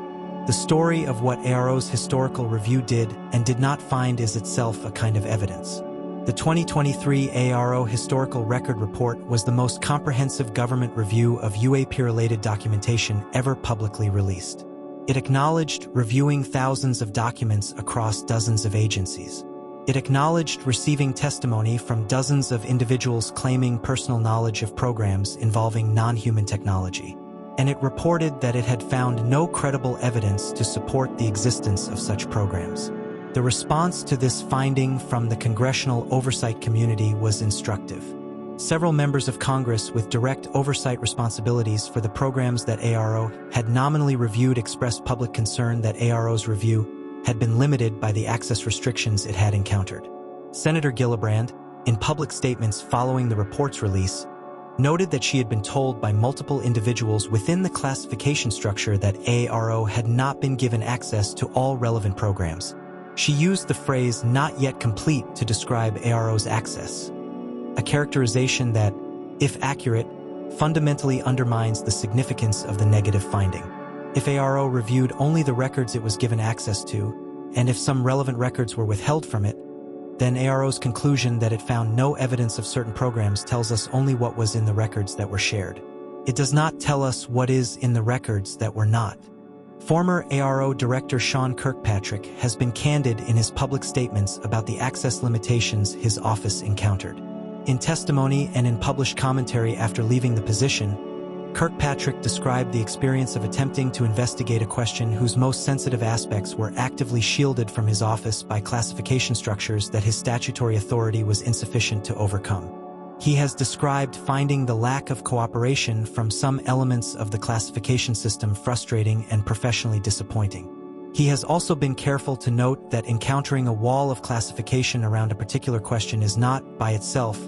The story of what ARO's historical review did and did not find is itself a kind of evidence. The 2023 ARO Historical Record Report was the most comprehensive government review of UAP-related documentation ever publicly released. It acknowledged reviewing thousands of documents across dozens of agencies. It acknowledged receiving testimony from dozens of individuals claiming personal knowledge of programs involving non-human technology. And it reported that it had found no credible evidence to support the existence of such programs. The response to this finding from the congressional oversight community was instructive. Several members of Congress with direct oversight responsibilities for the programs that ARO had nominally reviewed expressed public concern that ARO's review had been limited by the access restrictions it had encountered. Senator Gillibrand, in public statements following the report's release, noted that she had been told by multiple individuals within the classification structure that ARO had not been given access to all relevant programs. She used the phrase "not yet complete" to describe ARO's access, a characterization that, if accurate, fundamentally undermines the significance of the negative finding. If ARO reviewed only the records it was given access to, and if some relevant records were withheld from it, then ARO's conclusion that it found no evidence of certain programs tells us only what was in the records that were shared. It does not tell us what is in the records that were not. Former ARO Director Sean Kirkpatrick has been candid in his public statements about the access limitations his office encountered. In testimony and in published commentary after leaving the position, Kirkpatrick described the experience of attempting to investigate a question whose most sensitive aspects were actively shielded from his office by classification structures that his statutory authority was insufficient to overcome. He has described finding the lack of cooperation from some elements of the classification system frustrating and professionally disappointing. He has also been careful to note that encountering a wall of classification around a particular question is not, by itself,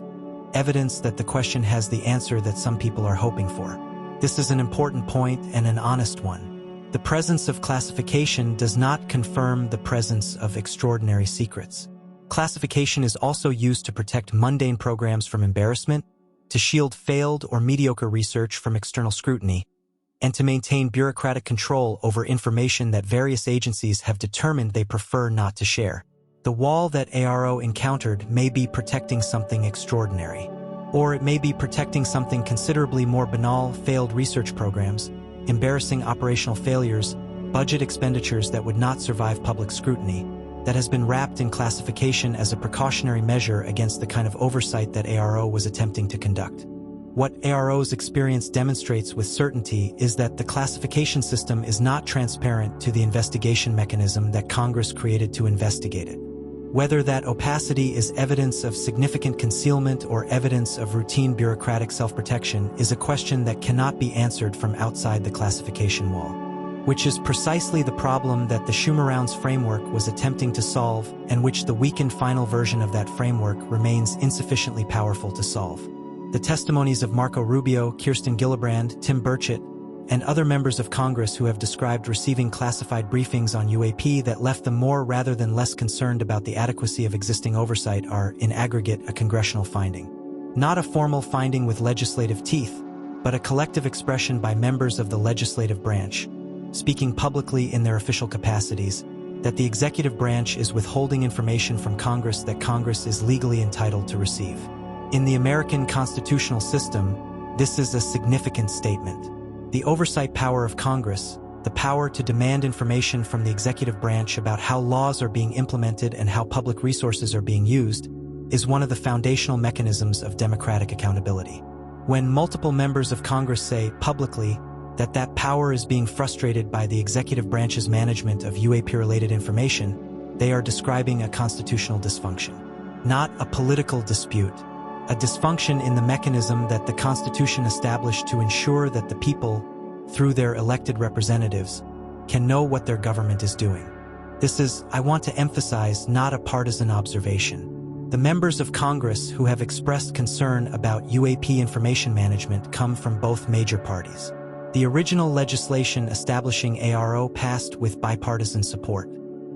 evidence that the question has the answer that some people are hoping for. This is an important point and an honest one. The presence of classification does not confirm the presence of extraordinary secrets. Classification is also used to protect mundane programs from embarrassment, to shield failed or mediocre research from external scrutiny, and to maintain bureaucratic control over information that various agencies have determined they prefer not to share. The wall that ARO encountered may be protecting something extraordinary, or it may be protecting something considerably more banal: failed research programs, embarrassing operational failures, budget expenditures that would not survive public scrutiny, that has been wrapped in classification as a precautionary measure against the kind of oversight that ARO was attempting to conduct. What ARO's experience demonstrates with certainty is that the classification system is not transparent to the investigation mechanism that Congress created to investigate it. Whether that opacity is evidence of significant concealment or evidence of routine bureaucratic self-protection is a question that cannot be answered from outside the classification wall, which is precisely the problem that the Schumer-Rounds framework was attempting to solve and which the weakened final version of that framework remains insufficiently powerful to solve. The testimonies of Marco Rubio, Kirsten Gillibrand, Tim Burchett, and other members of Congress who have described receiving classified briefings on UAP that left them more rather than less concerned about the adequacy of existing oversight are, in aggregate, a congressional finding. Not a formal finding with legislative teeth, but a collective expression by members of the legislative branch, speaking publicly in their official capacities, that the executive branch is withholding information from Congress that Congress is legally entitled to receive. In the American constitutional system, this is a significant statement. The oversight power of Congress, the power to demand information from the executive branch about how laws are being implemented and how public resources are being used, is one of the foundational mechanisms of democratic accountability. When multiple members of Congress say publicly that power is being frustrated by the executive branch's management of UAP-related information, they are describing a constitutional dysfunction, not a political dispute. A dysfunction in the mechanism that the Constitution established to ensure that the people, through their elected representatives, can know what their government is doing. This is, I want to emphasize, not a partisan observation. The members of Congress who have expressed concern about UAP information management come from both major parties. The original legislation establishing ARO passed with bipartisan support.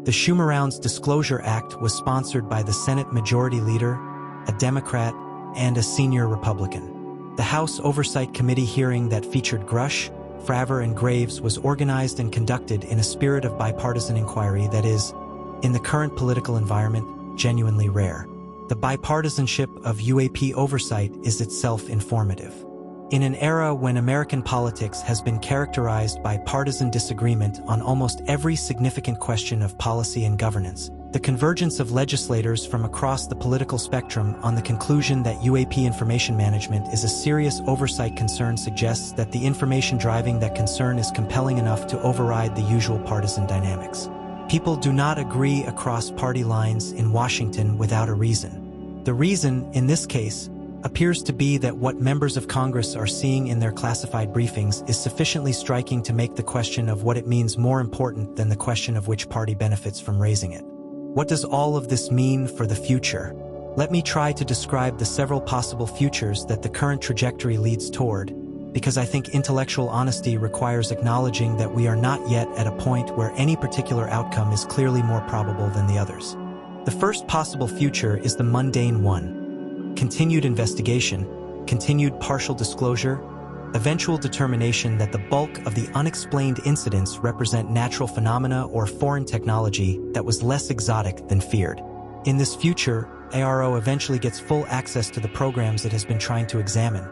The Schumer-Rounds Disclosure Act was sponsored by the Senate Majority Leader, a Democrat, and a senior Republican. The House Oversight Committee hearing that featured Grusch, Fravor, and Graves was organized and conducted in a spirit of bipartisan inquiry that is, in the current political environment, genuinely rare. The bipartisanship of UAP oversight is itself informative. In an era when American politics has been characterized by partisan disagreement on almost every significant question of policy and governance, the convergence of legislators from across the political spectrum on the conclusion that UAP information management is a serious oversight concern suggests that the information driving that concern is compelling enough to override the usual partisan dynamics. People do not agree across party lines in Washington without a reason. The reason, in this case, appears to be that what members of Congress are seeing in their classified briefings is sufficiently striking to make the question of what it means more important than the question of which party benefits from raising it. What does all of this mean for the future? Let me try to describe the several possible futures that the current trajectory leads toward, because I think intellectual honesty requires acknowledging that we are not yet at a point where any particular outcome is clearly more probable than the others. The first possible future is the mundane one: continued investigation, continued partial disclosure, eventual determination that the bulk of the unexplained incidents represent natural phenomena or foreign technology that was less exotic than feared. In this future, ARO eventually gets full access to the programs it has been trying to examine,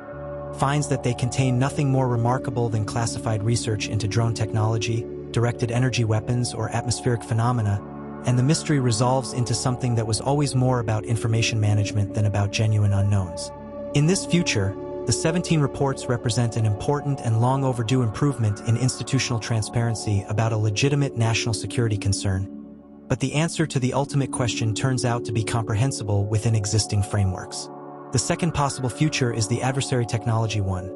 finds that they contain nothing more remarkable than classified research into drone technology, directed energy weapons, or atmospheric phenomena, and the mystery resolves into something that was always more about information management than about genuine unknowns. In this future, the 17 reports represent an important and long overdue improvement in institutional transparency about a legitimate national security concern, but the answer to the ultimate question turns out to be comprehensible within existing frameworks. The second possible future is the adversary technology one.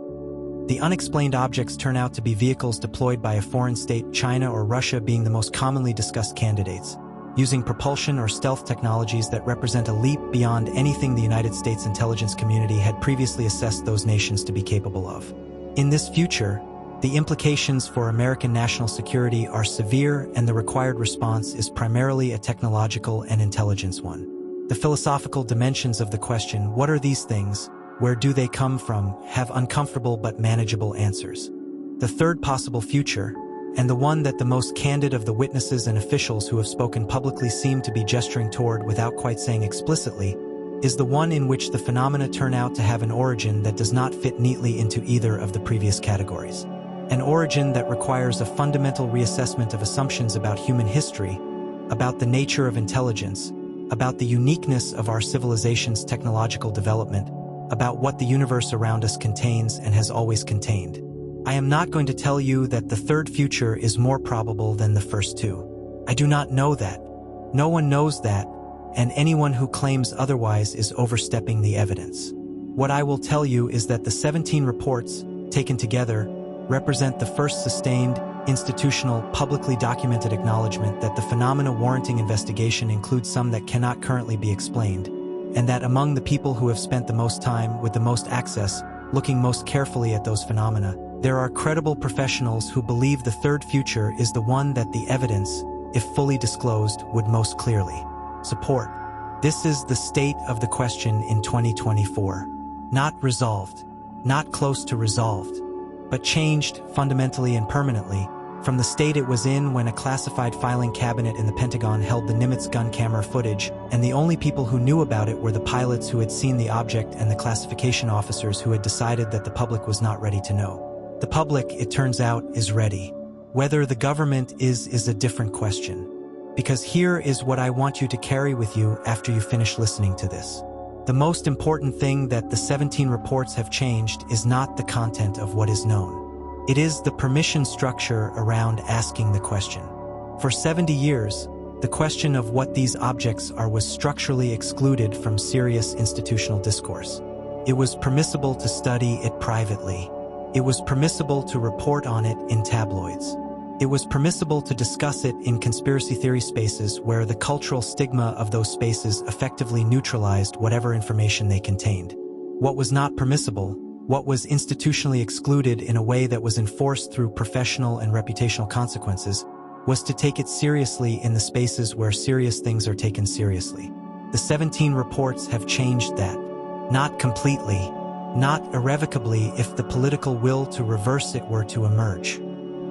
The unexplained objects turn out to be vehicles deployed by a foreign state, China or Russia being the most commonly discussed candidates, using propulsion or stealth technologies that represent a leap beyond anything the United States intelligence community had previously assessed those nations to be capable of. In this future, the implications for American national security are severe, and the required response is primarily a technological and intelligence one. The philosophical dimensions of the question, what are these things? Where do they come from? Have uncomfortable but manageable answers. The third possible future, and the one that the most candid of the witnesses and officials who have spoken publicly seem to be gesturing toward without quite saying explicitly, is the one in which the phenomena turn out to have an origin that does not fit neatly into either of the previous categories. An origin that requires a fundamental reassessment of assumptions about human history, about the nature of intelligence, about the uniqueness of our civilization's technological development, about what the universe around us contains and has always contained. I am not going to tell you that the third future is more probable than the first two. I do not know that. No one knows that, and anyone who claims otherwise is overstepping the evidence. What I will tell you is that the 17 reports, taken together, represent the first sustained, institutional, publicly documented acknowledgement that the phenomena warranting investigation include some that cannot currently be explained, and that among the people who have spent the most time with the most access, looking most carefully at those phenomena, there are credible professionals who believe the third future is the one that the evidence, if fully disclosed, would most clearly support. This is the state of the question in 2024. Not resolved, not close to resolved, but changed fundamentally and permanently from the state it was in when a classified filing cabinet in the Pentagon held the Nimitz gun camera footage, and the only people who knew about it were the pilots who had seen the object and the classification officers who had decided that the public was not ready to know. The public, it turns out, is ready. Whether the government is a different question. Because here is what I want you to carry with you after you finish listening to this. The most important thing that the 17 reports have changed is not the content of what is known. It is the permission structure around asking the question. For 70 years, the question of what these objects are was structurally excluded from serious institutional discourse. It was permissible to study it privately. It was permissible to report on it in tabloids. It was permissible to discuss it in conspiracy theory spaces where the cultural stigma of those spaces effectively neutralized whatever information they contained. What was not permissible, what was institutionally excluded in a way that was enforced through professional and reputational consequences, was to take it seriously in the spaces where serious things are taken seriously. The 17 reports have changed that. Not completely, not irrevocably if the political will to reverse it were to emerge,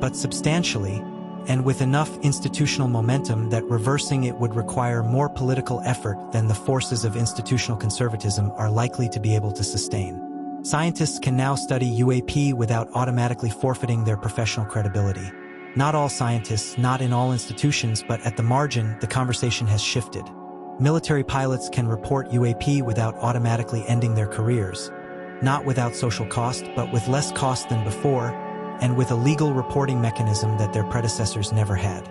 but substantially, and with enough institutional momentum that reversing it would require more political effort than the forces of institutional conservatism are likely to be able to sustain. Scientists can now study UAP without automatically forfeiting their professional credibility. Not all scientists, not in all institutions, but at the margin, the conversation has shifted. Military pilots can report UAP without automatically ending their careers. Not without social cost, but with less cost than before, and with a legal reporting mechanism that their predecessors never had.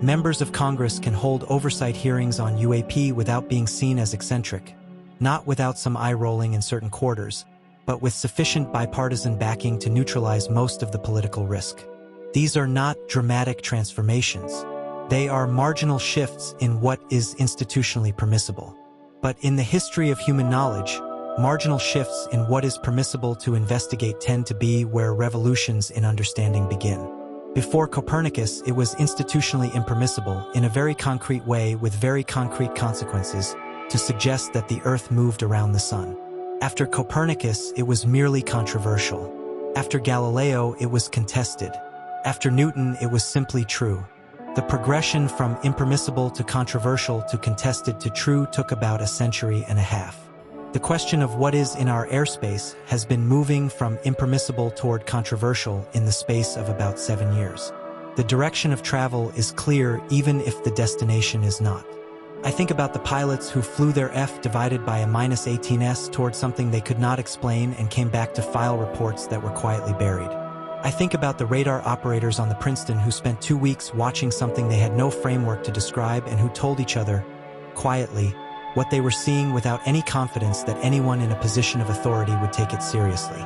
Members of Congress can hold oversight hearings on UAP without being seen as eccentric. Not without some eye-rolling in certain quarters, but with sufficient bipartisan backing to neutralize most of the political risk. These are not dramatic transformations. They are marginal shifts in what is institutionally permissible. But in the history of human knowledge, marginal shifts in what is permissible to investigate tend to be where revolutions in understanding begin. Before Copernicus, it was institutionally impermissible, in a very concrete way with very concrete consequences, to suggest that the Earth moved around the sun. After Copernicus, it was merely controversial. After Galileo, it was contested. After Newton, it was simply true. The progression from impermissible to controversial to contested to true took about a century and a half. The question of what is in our airspace has been moving from impermissible toward controversial in the space of about 7 years. The direction of travel is clear even if the destination is not. I think about the pilots who flew their F divided by a -18s toward something they could not explain and came back to file reports that were quietly buried. I think about the radar operators on the Princeton who spent 2 weeks watching something they had no framework to describe and who told each other, quietly, what they were seeing without any confidence that anyone in a position of authority would take it seriously.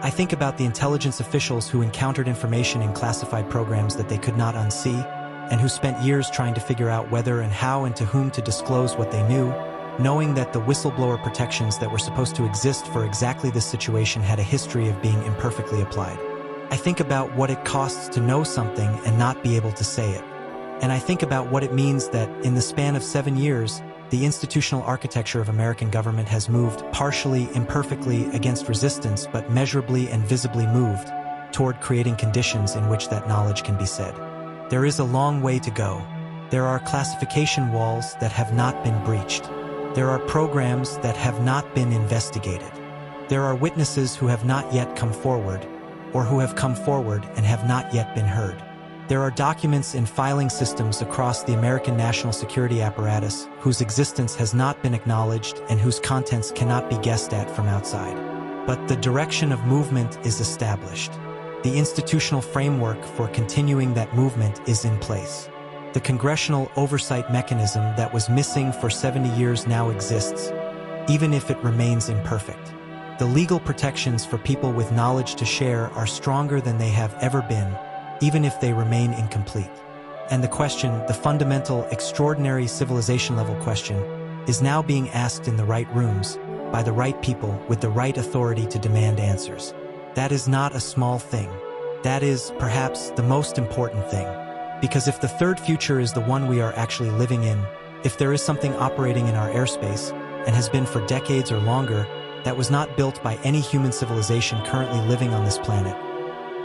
I think about the intelligence officials who encountered information in classified programs that they could not unsee, and who spent years trying to figure out whether and how and to whom to disclose what they knew, knowing that the whistleblower protections that were supposed to exist for exactly this situation had a history of being imperfectly applied. I think about what it costs to know something and not be able to say it. And I think about what it means that, in the span of 7 years, the institutional architecture of American government has moved, partially, imperfectly, against resistance, but measurably and visibly moved, toward creating conditions in which that knowledge can be said. There is a long way to go. There are classification walls that have not been breached. There are programs that have not been investigated. There are witnesses who have not yet come forward, or who have come forward and have not yet been heard. There are documents in filing systems across the American national security apparatus whose existence has not been acknowledged and whose contents cannot be guessed at from outside. But the direction of movement is established. The institutional framework for continuing that movement is in place. The congressional oversight mechanism that was missing for 70 years now exists, even if it remains imperfect. The legal protections for people with knowledge to share are stronger than they have ever been, even if they remain incomplete. And the question, the fundamental, extraordinary civilization-level question, is now being asked in the right rooms, by the right people, with the right authority to demand answers. That is not a small thing. That is, perhaps, the most important thing. Because if the third future is the one we are actually living in, if there is something operating in our airspace, and has been for decades or longer, that was not built by any human civilization currently living on this planet,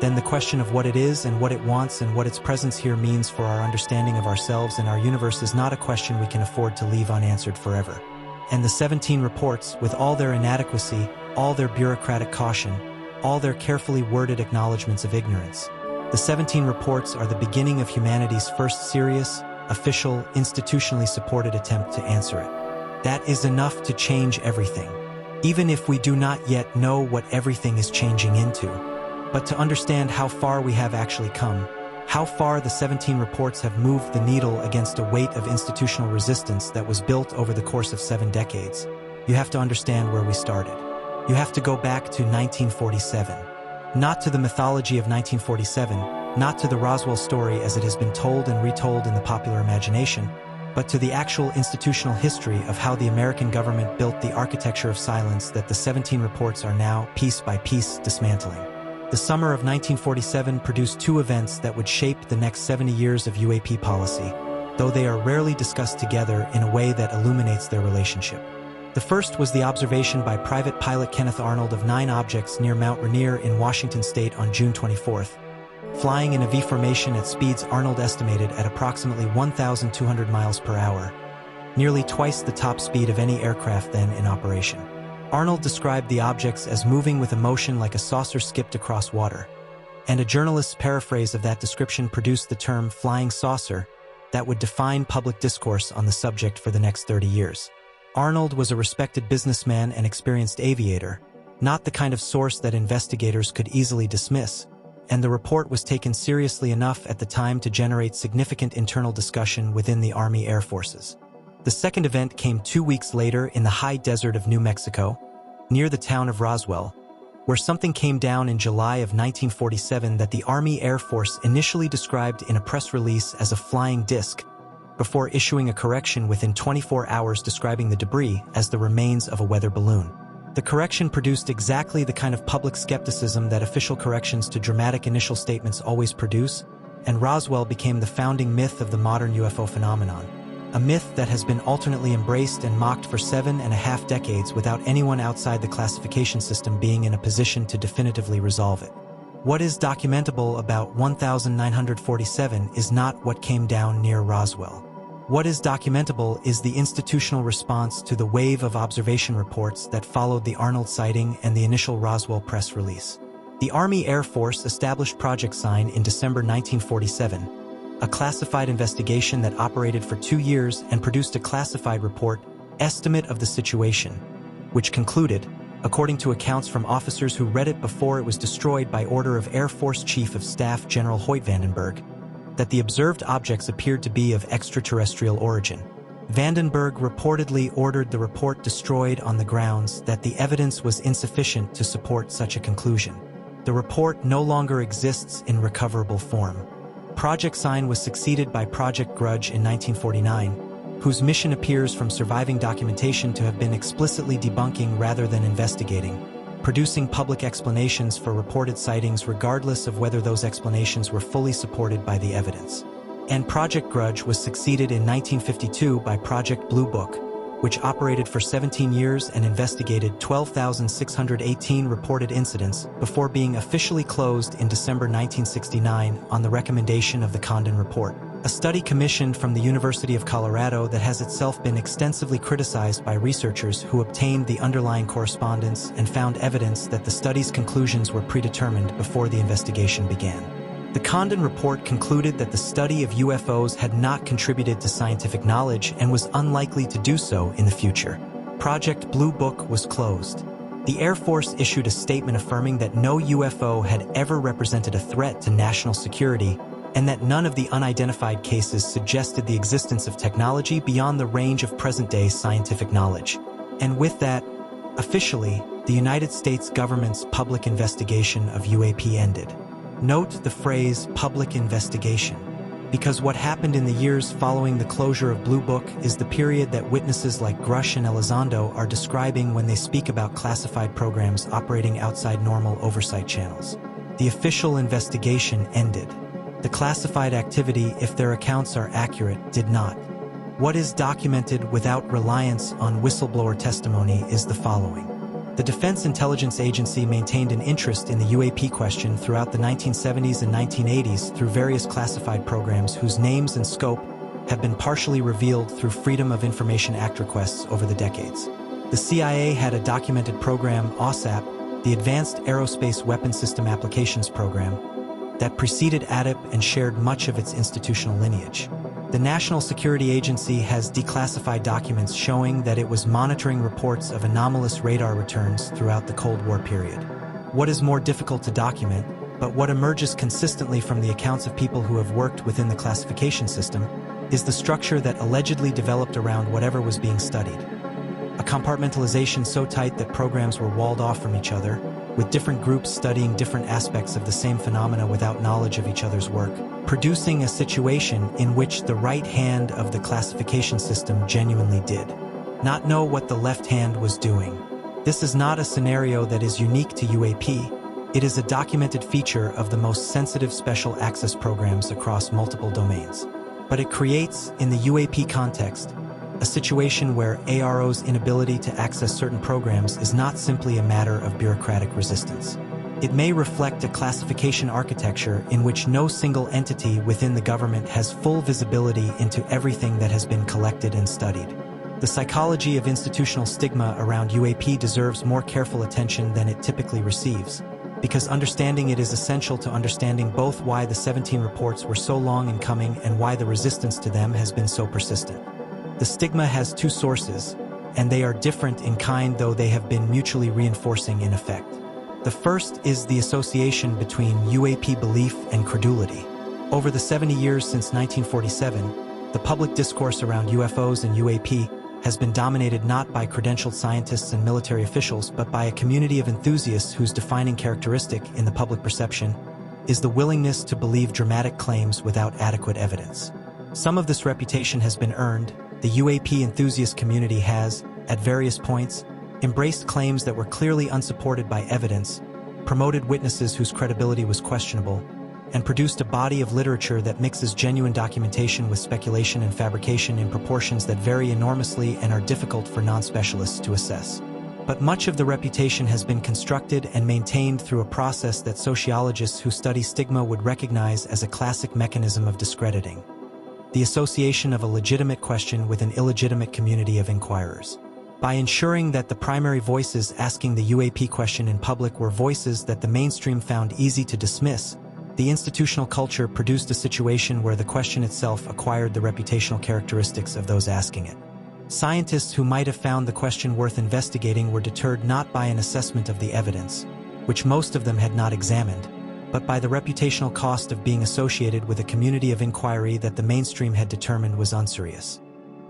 then the question of what it is and what it wants and what its presence here means for our understanding of ourselves and our universe is not a question we can afford to leave unanswered forever. And the 17 reports, with all their inadequacy, all their bureaucratic caution, all their carefully worded acknowledgments of ignorance, the 17 reports are the beginning of humanity's first serious, official, institutionally supported attempt to answer it. That is enough to change everything, even if we do not yet know what everything is changing into. But to understand how far we have actually come, how far the 17 reports have moved the needle against a weight of institutional resistance that was built over the course of 7 decades, you have to understand where we started. You have to go back to 1947. Not to the mythology of 1947, not to the Roswell story as it has been told and retold in the popular imagination, but to the actual institutional history of how the American government built the architecture of silence that the 17 reports are now, piece by piece, dismantling. The summer of 1947 produced 2 events that would shape the next 70 years of UAP policy, though they are rarely discussed together in a way that illuminates their relationship. The first was the observation by private pilot Kenneth Arnold of 9 objects near Mount Rainier in Washington state on June 24th, flying in a V formation at speeds Arnold estimated at approximately 1,200 miles per hour, nearly twice the top speed of any aircraft then in operation. Arnold described the objects as moving with a motion like a saucer skipped across water, and a journalist's paraphrase of that description produced the term flying saucer that would define public discourse on the subject for the next 30 years. Arnold was a respected businessman and experienced aviator, not the kind of source that investigators could easily dismiss, and the report was taken seriously enough at the time to generate significant internal discussion within the Army Air Forces. The second event came 2 weeks later in the high desert of New Mexico, near the town of Roswell, where something came down in July of 1947 that the Army Air Force initially described in a press release as a flying disc, before issuing a correction within 24 hours describing the debris as the remains of a weather balloon. The correction produced exactly the kind of public skepticism that official corrections to dramatic initial statements always produce, and Roswell became the founding myth of the modern UFO phenomenon. A myth that has been alternately embraced and mocked for 7.5 decades without anyone outside the classification system being in a position to definitively resolve it. What is documentable about 1947 is not what came down near Roswell. What is documentable is the institutional response to the wave of observation reports that followed the Arnold sighting and the initial Roswell press release. The Army Air Force established Project Sign in December 1947, a classified investigation that operated for 2 years and produced a classified report, Estimate of the Situation, which concluded, according to accounts from officers who read it before it was destroyed by order of Air Force Chief of Staff General Hoyt Vandenberg, that the observed objects appeared to be of extraterrestrial origin. Vandenberg reportedly ordered the report destroyed on the grounds that the evidence was insufficient to support such a conclusion. The report no longer exists in recoverable form. Project Sign was succeeded by Project Grudge in 1949, whose mission appears from surviving documentation to have been explicitly debunking rather than investigating, producing public explanations for reported sightings regardless of whether those explanations were fully supported by the evidence. And Project Grudge was succeeded in 1952 by Project Blue Book, which operated for 17 years and investigated 12,618 reported incidents before being officially closed in December 1969 on the recommendation of the Condon Report, a study commissioned from the University of Colorado that has itself been extensively criticized by researchers who obtained the underlying correspondence and found evidence that the study's conclusions were predetermined before the investigation began. The Condon Report concluded that the study of UFOs had not contributed to scientific knowledge and was unlikely to do so in the future. Project Blue Book was closed. The Air Force issued a statement affirming that no UFO had ever represented a threat to national security and that none of the unidentified cases suggested the existence of technology beyond the range of present-day scientific knowledge. And with that, officially, the United States government's public investigation of UAP ended. Note the phrase public investigation, because what happened in the years following the closure of Blue Book is the period that witnesses like Grusch and Elizondo are describing when they speak about classified programs operating outside normal oversight channels. The official investigation ended. The classified activity, if their accounts are accurate, did not. What is documented without reliance on whistleblower testimony is the following. The Defense Intelligence Agency maintained an interest in the UAP question throughout the 1970s and 1980s through various classified programs whose names and scope have been partially revealed through Freedom of Information Act requests over the decades. The CIA had a documented program, OSAP, the Advanced Aerospace Weapon System Applications Program, that preceded ADIP and shared much of its institutional lineage. The National Security Agency has declassified documents showing that it was monitoring reports of anomalous radar returns throughout the Cold War period. What is more difficult to document, but what emerges consistently from the accounts of people who have worked within the classification system, is the structure that allegedly developed around whatever was being studied. A compartmentalization so tight that programs were walled off from each other, with different groups studying different aspects of the same phenomena without knowledge of each other's work, producing a situation in which the right hand of the classification system genuinely did not know what the left hand was doing. This is not a scenario that is unique to UAP. It is a documented feature of the most sensitive special access programs across multiple domains. But it creates, in the UAP context, a situation where ARO's inability to access certain programs is not simply a matter of bureaucratic resistance. It may reflect a classification architecture in which no single entity within the government has full visibility into everything that has been collected and studied. The psychology of institutional stigma around UAP deserves more careful attention than it typically receives, because understanding it is essential to understanding both why the 17 reports were so long in coming and why the resistance to them has been so persistent. The stigma has two sources, and they are different in kind, though they have been mutually reinforcing in effect. The first is the association between UAP belief and credulity. Over the 70 years since 1947, the public discourse around UFOs and UAP has been dominated not by credentialed scientists and military officials, but by a community of enthusiasts whose defining characteristic in the public perception is the willingness to believe dramatic claims without adequate evidence. Some of this reputation has been earned. The UAP enthusiast community has, at various points, embraced claims that were clearly unsupported by evidence, promoted witnesses whose credibility was questionable, and produced a body of literature that mixes genuine documentation with speculation and fabrication in proportions that vary enormously and are difficult for non-specialists to assess. But much of the reputation has been constructed and maintained through a process that sociologists who study stigma would recognize as a classic mechanism of discrediting: the association of a legitimate question with an illegitimate community of inquirers. By ensuring that the primary voices asking the UAP question in public were voices that the mainstream found easy to dismiss, the institutional culture produced a situation where the question itself acquired the reputational characteristics of those asking it. Scientists who might have found the question worth investigating were deterred not by an assessment of the evidence, which most of them had not examined, but by the reputational cost of being associated with a community of inquiry that the mainstream had determined was unserious.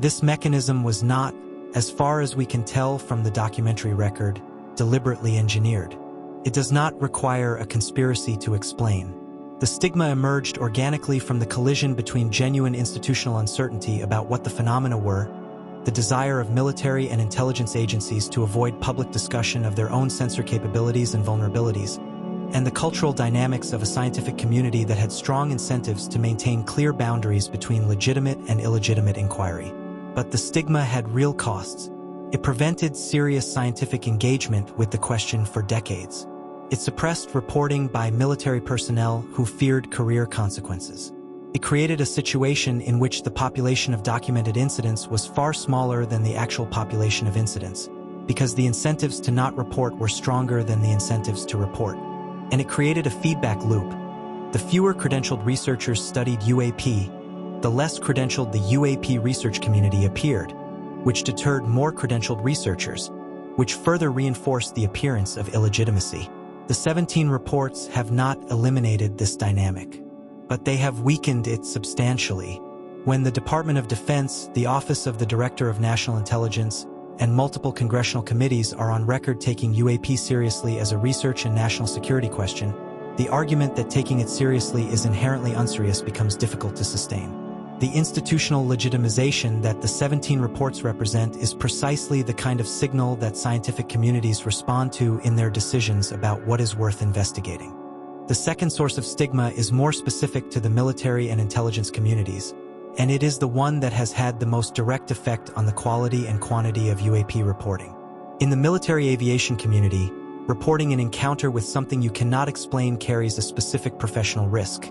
This mechanism was not, as far as we can tell from the documentary record, deliberately engineered. It does not require a conspiracy to explain. The stigma emerged organically from the collision between genuine institutional uncertainty about what the phenomena were, the desire of military and intelligence agencies to avoid public discussion of their own sensor capabilities and vulnerabilities, and the cultural dynamics of a scientific community that had strong incentives to maintain clear boundaries between legitimate and illegitimate inquiry. But the stigma had real costs. It prevented serious scientific engagement with the question for decades. It suppressed reporting by military personnel who feared career consequences. It created a situation in which the population of documented incidents was far smaller than the actual population of incidents, because the incentives to not report were stronger than the incentives to report. And it created a feedback loop. The fewer credentialed researchers studied UAP, the less credentialed the UAP research community appeared, which deterred more credentialed researchers, which further reinforced the appearance of illegitimacy. The 17 reports have not eliminated this dynamic, but they have weakened it substantially. When the Department of Defense, the Office of the Director of National Intelligence, and multiple congressional committees are on record taking UAP seriously as a research and national security question, the argument that taking it seriously is inherently unserious becomes difficult to sustain. The institutional legitimization that the 17 reports represent is precisely the kind of signal that scientific communities respond to in their decisions about what is worth investigating. The second source of stigma is more specific to the military and intelligence communities, and it is the one that has had the most direct effect on the quality and quantity of UAP reporting. In the military aviation community, reporting an encounter with something you cannot explain carries a specific professional risk.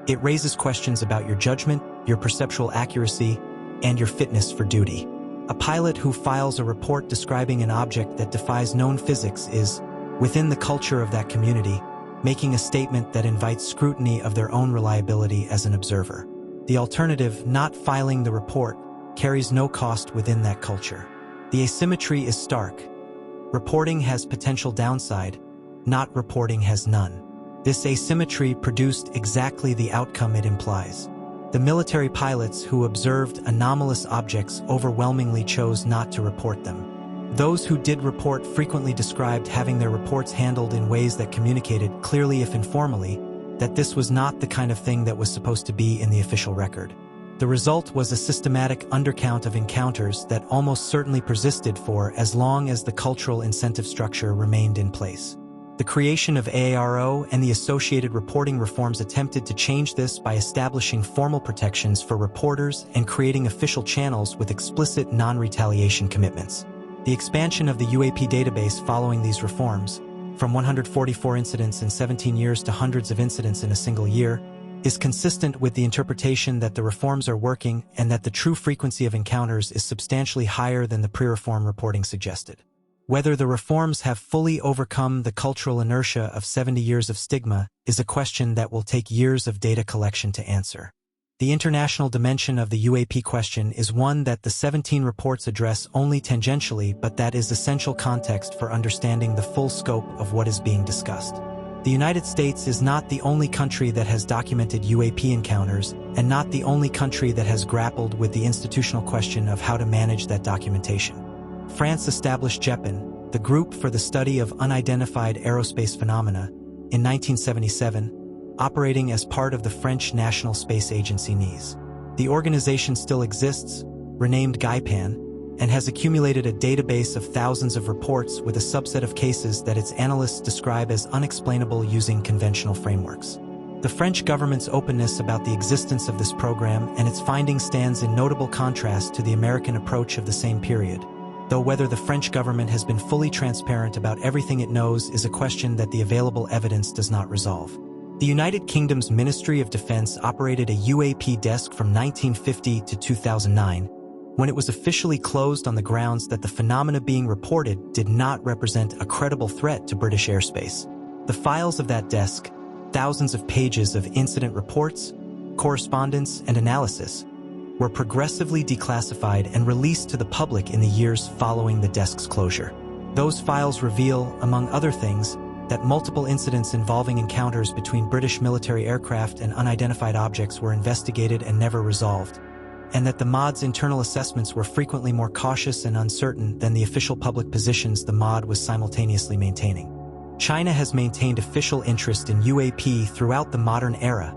It raises questions about your judgment, your perceptual accuracy, and your fitness for duty. A pilot who files a report describing an object that defies known physics is, within the culture of that community, making a statement that invites scrutiny of their own reliability as an observer. The alternative, not filing the report, carries no cost within that culture. The asymmetry is stark. Reporting has potential downside, not reporting has none. This asymmetry produced exactly the outcome it implies. The military pilots who observed anomalous objects overwhelmingly chose not to report them. Those who did report frequently described having their reports handled in ways that communicated, clearly if informally, that this was not the kind of thing that was supposed to be in the official record. The result was a systematic undercount of encounters that almost certainly persisted for as long as the cultural incentive structure remained in place. The creation of AARO and the associated reporting reforms attempted to change this by establishing formal protections for reporters and creating official channels with explicit non-retaliation commitments. The expansion of the UAP database following these reforms, from 144 incidents in 17 years to hundreds of incidents in a single year, is consistent with the interpretation that the reforms are working and that the true frequency of encounters is substantially higher than the pre-reform reporting suggested. Whether the reforms have fully overcome the cultural inertia of 70 years of stigma is a question that will take years of data collection to answer. The international dimension of the UAP question is one that the 17 reports address only tangentially, but that is essential context for understanding the full scope of what is being discussed. The United States is not the only country that has documented UAP encounters, and not the only country that has grappled with the institutional question of how to manage that documentation. France established GEPAN, the Group for the Study of Unidentified Aerospace Phenomena, in 1977, operating as part of the French National Space Agency NIS. The organization still exists, renamed GAIPAN, and has accumulated a database of thousands of reports with a subset of cases that its analysts describe as unexplainable using conventional frameworks. The French government's openness about the existence of this program and its findings stands in notable contrast to the American approach of the same period, though whether the French government has been fully transparent about everything it knows is a question that the available evidence does not resolve. The United Kingdom's Ministry of Defense operated a UAP desk from 1950 to 2009, when it was officially closed on the grounds that the phenomena being reported did not represent a credible threat to British airspace. The files of that desk, thousands of pages of incident reports, correspondence, and analysis, were progressively declassified and released to the public in the years following the desk's closure. Those files reveal, among other things, that multiple incidents involving encounters between British military aircraft and unidentified objects were investigated and never resolved, and that the MOD's internal assessments were frequently more cautious and uncertain than the official public positions the MOD was simultaneously maintaining. China has maintained official interest in UAP throughout the modern era,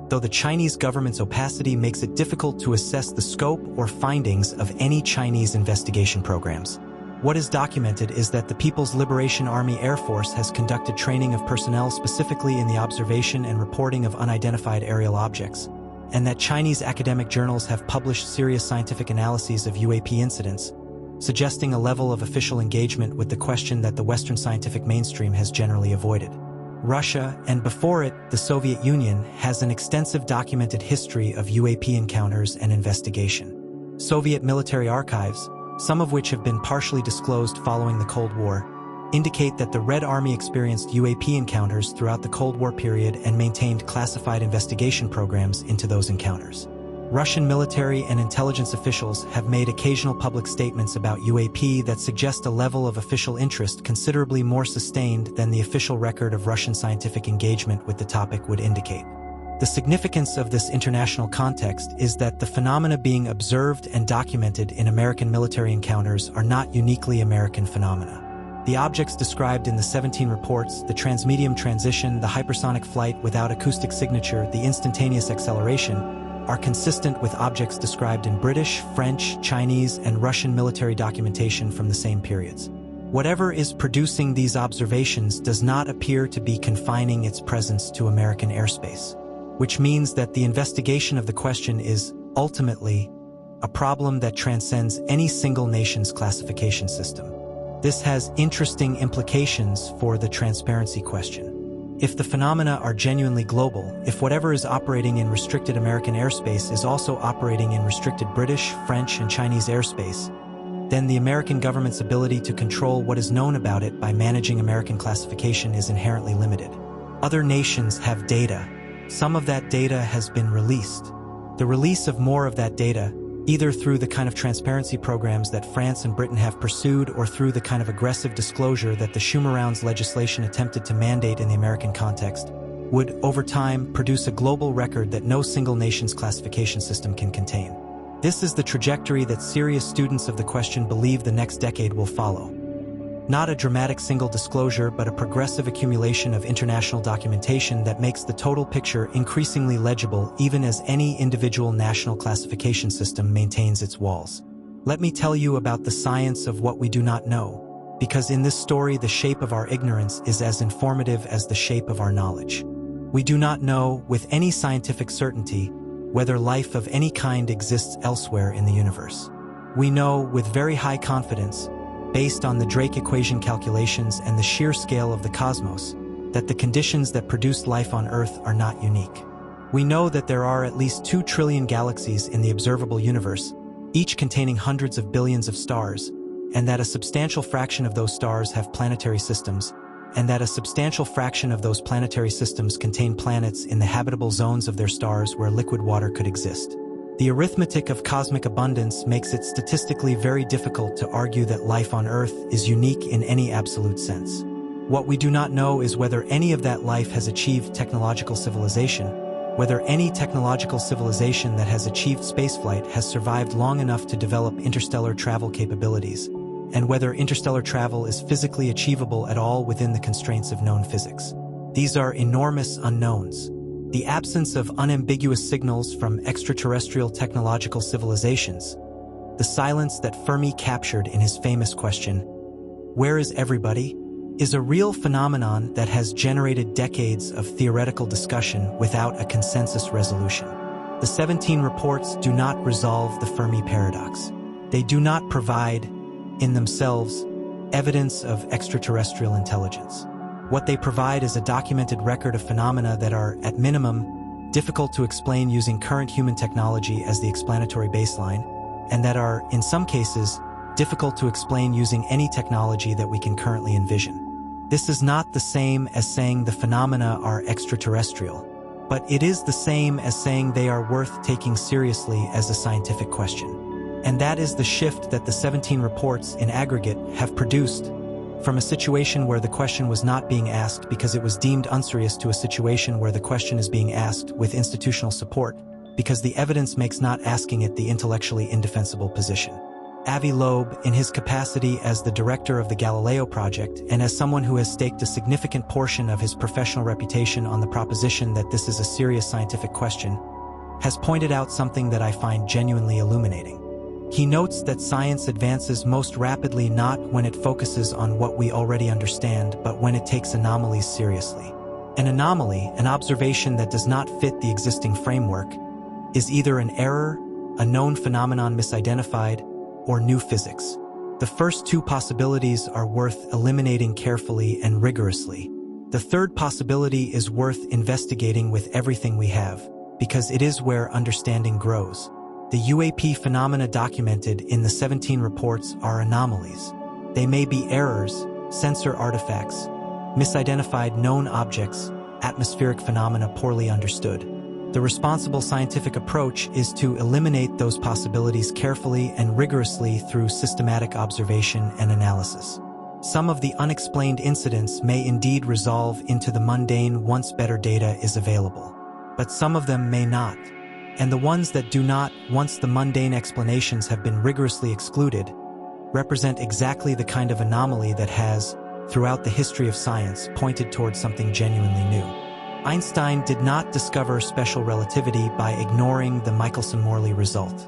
though the Chinese government's opacity makes it difficult to assess the scope or findings of any Chinese investigation programs. What is documented is that the People's Liberation Army Air Force has conducted training of personnel specifically in the observation and reporting of unidentified aerial objects, and that Chinese academic journals have published serious scientific analyses of UAP incidents, suggesting a level of official engagement with the question that the Western scientific mainstream has generally avoided. Russia, and before it, the Soviet Union, has an extensive documented history of UAP encounters and investigation. Soviet military archives, some of which have been partially disclosed following the Cold War, indicate that the Red Army experienced UAP encounters throughout the Cold War period and maintained classified investigation programs into those encounters. Russian military and intelligence officials have made occasional public statements about UAP that suggest a level of official interest considerably more sustained than the official record of Russian scientific engagement with the topic would indicate. The significance of this international context is that the phenomena being observed and documented in American military encounters are not uniquely American phenomena. The objects described in the 17 reports, the transmedium transition, the hypersonic flight without acoustic signature, the instantaneous acceleration, are consistent with objects described in British, French, Chinese, and Russian military documentation from the same periods. Whatever is producing these observations does not appear to be confining its presence to American airspace, which means that the investigation of the question is, ultimately, a problem that transcends any single nation's classification system. This has interesting implications for the transparency question. If the phenomena are genuinely global, if whatever is operating in restricted American airspace is also operating in restricted British, French, and Chinese airspace, then the American government's ability to control what is known about it by managing American classification is inherently limited. Other nations have data. Some of that data has been released. The release of more of that data, either through the kind of transparency programs that France and Britain have pursued or through the kind of aggressive disclosure that the Schumer Rounds legislation attempted to mandate in the American context, would, over time, produce a global record that no single nation's classification system can contain. This is the trajectory that serious students of the question believe the next decade will follow. Not a dramatic single disclosure, but a progressive accumulation of international documentation that makes the total picture increasingly legible even as any individual national classification system maintains its walls. Let me tell you about the science of what we do not know, because in this story the shape of our ignorance is as informative as the shape of our knowledge. We do not know, with any scientific certainty, whether life of any kind exists elsewhere in the universe. We know, with very high confidence, based on the Drake equation calculations and the sheer scale of the cosmos, that the conditions that produced life on Earth are not unique. We know that there are at least 2 trillion galaxies in the observable universe, each containing hundreds of billions of stars, and that a substantial fraction of those stars have planetary systems, and that a substantial fraction of those planetary systems contain planets in the habitable zones of their stars where liquid water could exist. The arithmetic of cosmic abundance makes it statistically very difficult to argue that life on Earth is unique in any absolute sense. What we do not know is whether any of that life has achieved technological civilization, whether any technological civilization that has achieved spaceflight has survived long enough to develop interstellar travel capabilities, and whether interstellar travel is physically achievable at all within the constraints of known physics. These are enormous unknowns. The absence of unambiguous signals from extraterrestrial technological civilizations, the silence that Fermi captured in his famous question, "Where is everybody?" is a real phenomenon that has generated decades of theoretical discussion without a consensus resolution. The 17 reports do not resolve the Fermi paradox. They do not provide, in themselves, evidence of extraterrestrial intelligence. What they provide is a documented record of phenomena that are, at minimum, difficult to explain using current human technology as the explanatory baseline, and that are, in some cases, difficult to explain using any technology that we can currently envision. This is not the same as saying the phenomena are extraterrestrial, but it is the same as saying they are worth taking seriously as a scientific question. And that is the shift that the 17 reports in aggregate have produced, from a situation where the question was not being asked because it was deemed unserious to a situation where the question is being asked with institutional support, because the evidence makes not asking it the intellectually indefensible position. Avi Loeb, in his capacity as the director of the Galileo Project and as someone who has staked a significant portion of his professional reputation on the proposition that this is a serious scientific question, has pointed out something that I find genuinely illuminating. He notes that science advances most rapidly not when it focuses on what we already understand, but when it takes anomalies seriously. An anomaly, an observation that does not fit the existing framework, is either an error, a known phenomenon misidentified, or new physics. The first two possibilities are worth eliminating carefully and rigorously. The third possibility is worth investigating with everything we have, because it is where understanding grows. The UAP phenomena documented in the 17 reports are anomalies. They may be errors, sensor artifacts, misidentified known objects, atmospheric phenomena poorly understood. The responsible scientific approach is to eliminate those possibilities carefully and rigorously through systematic observation and analysis. Some of the unexplained incidents may indeed resolve into the mundane once better data is available. But some of them may not. And the ones that do not, once the mundane explanations have been rigorously excluded, represent exactly the kind of anomaly that has, throughout the history of science, pointed towards something genuinely new. Einstein did not discover special relativity by ignoring the Michelson-Morley result.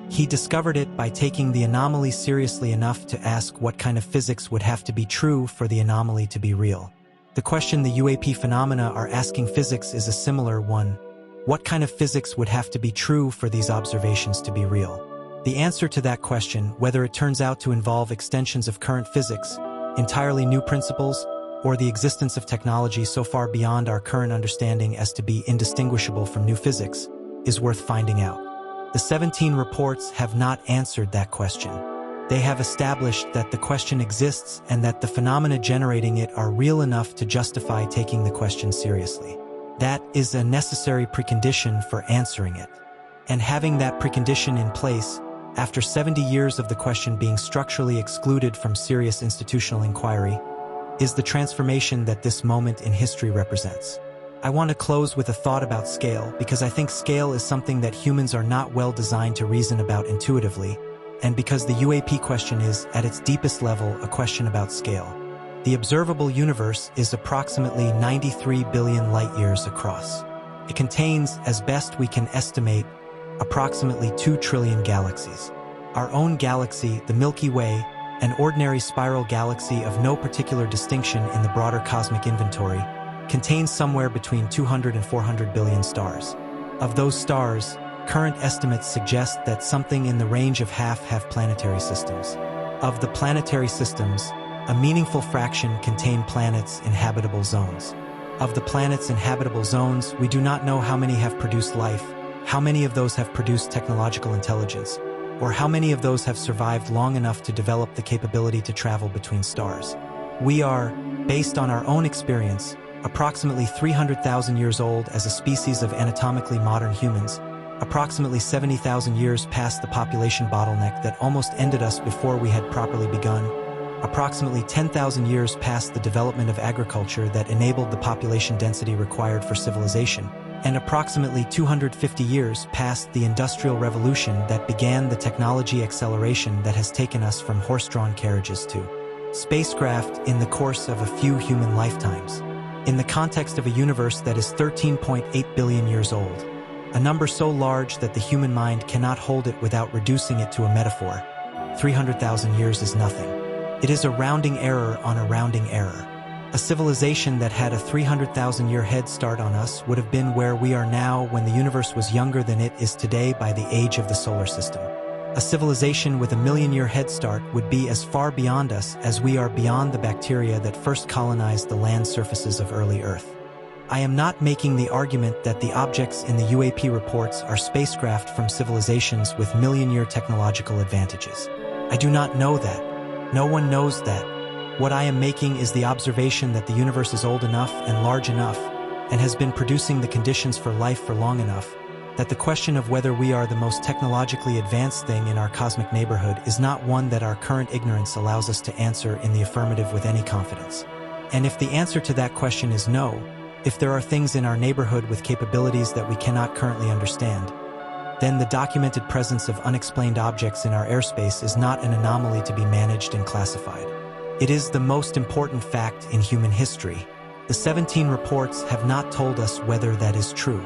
He discovered it by taking the anomaly seriously enough to ask what kind of physics would have to be true for the anomaly to be real. The question the UAP phenomena are asking physics is a similar one. What kind of physics would have to be true for these observations to be real? The answer to that question, whether it turns out to involve extensions of current physics, entirely new principles, or the existence of technology so far beyond our current understanding as to be indistinguishable from new physics, is worth finding out. The 17 reports have not answered that question. They have established that the question exists and that the phenomena generating it are real enough to justify taking the question seriously. That is a necessary precondition for answering it. And having that precondition in place, after 70 years of the question being structurally excluded from serious institutional inquiry, is the transformation that this moment in history represents. I want to close with a thought about scale, because I think scale is something that humans are not well designed to reason about intuitively, and because the UAP question is, at its deepest level, a question about scale. The observable universe is approximately 93 billion light-years across. It contains, as best we can estimate, approximately 2 trillion galaxies. Our own galaxy, the Milky Way, an ordinary spiral galaxy of no particular distinction in the broader cosmic inventory, contains somewhere between 200 and 400 billion stars. Of those stars, current estimates suggest that something in the range of half have planetary systems. Of the planetary systems, a meaningful fraction contain planets in habitable zones. Of the planets in habitable zones, we do not know how many have produced life, how many of those have produced technological intelligence, or how many of those have survived long enough to develop the capability to travel between stars. We are, based on our own experience, approximately 300,000 years old as a species of anatomically modern humans, approximately 70,000 years past the population bottleneck that almost ended us before we had properly begun, approximately 10,000 years past the development of agriculture that enabled the population density required for civilization, and approximately 250 years past the Industrial Revolution that began the technology acceleration that has taken us from horse-drawn carriages to spacecraft in the course of a few human lifetimes. In the context of a universe that is 13.8 billion years old, a number so large that the human mind cannot hold it without reducing it to a metaphor, 300,000 years is nothing. It is a rounding error on a rounding error. A civilization that had a 300,000-year head start on us would have been where we are now when the universe was younger than it is today by the age of the solar system. A civilization with a million-year head start would be as far beyond us as we are beyond the bacteria that first colonized the land surfaces of early Earth. I am not making the argument that the objects in the UAP reports are spacecraft from civilizations with million-year technological advantages. I do not know that. No one knows that. What I am making is the observation that the universe is old enough and large enough, and has been producing the conditions for life for long enough, that the question of whether we are the most technologically advanced thing in our cosmic neighborhood is not one that our current ignorance allows us to answer in the affirmative with any confidence. And if the answer to that question is no, if there are things in our neighborhood with capabilities that we cannot currently understand, then the documented presence of unexplained objects in our airspace is not an anomaly to be managed and classified. It is the most important fact in human history. The 17 reports have not told us whether that is true.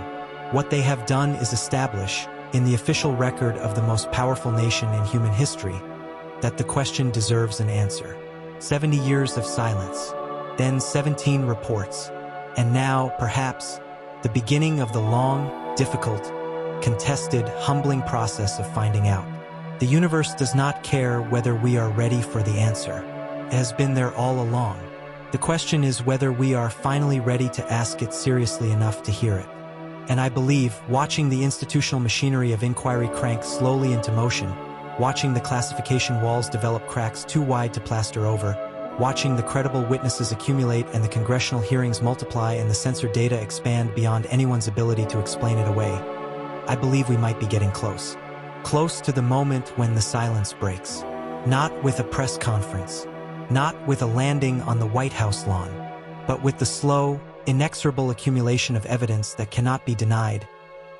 What they have done is establish, in the official record of the most powerful nation in human history, that the question deserves an answer. 70 years of silence, then 17 reports, and now, perhaps, the beginning of the long, difficult, contested, humbling process of finding out. The universe does not care whether we are ready for the answer. It has been there all along. The question is whether we are finally ready to ask it seriously enough to hear it. And I believe, watching the institutional machinery of inquiry crank slowly into motion, watching the classification walls develop cracks too wide to plaster over, watching the credible witnesses accumulate and the congressional hearings multiply and the censored data expand beyond anyone's ability to explain it away, I believe we might be getting close. Close to the moment when the silence breaks. Not with a press conference, not with a landing on the White House lawn, but with the slow, inexorable accumulation of evidence that cannot be denied,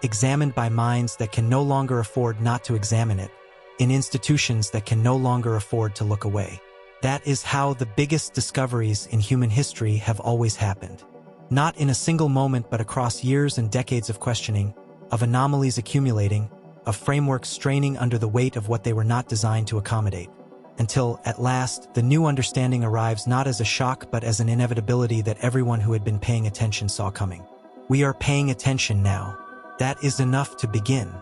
examined by minds that can no longer afford not to examine it, in institutions that can no longer afford to look away. That is how the biggest discoveries in human history have always happened. Not in a single moment but across years and decades of questioning, of anomalies accumulating, of frameworks straining under the weight of what they were not designed to accommodate. Until, at last, the new understanding arrives not as a shock but as an inevitability that everyone who had been paying attention saw coming. We are paying attention now. That is enough to begin.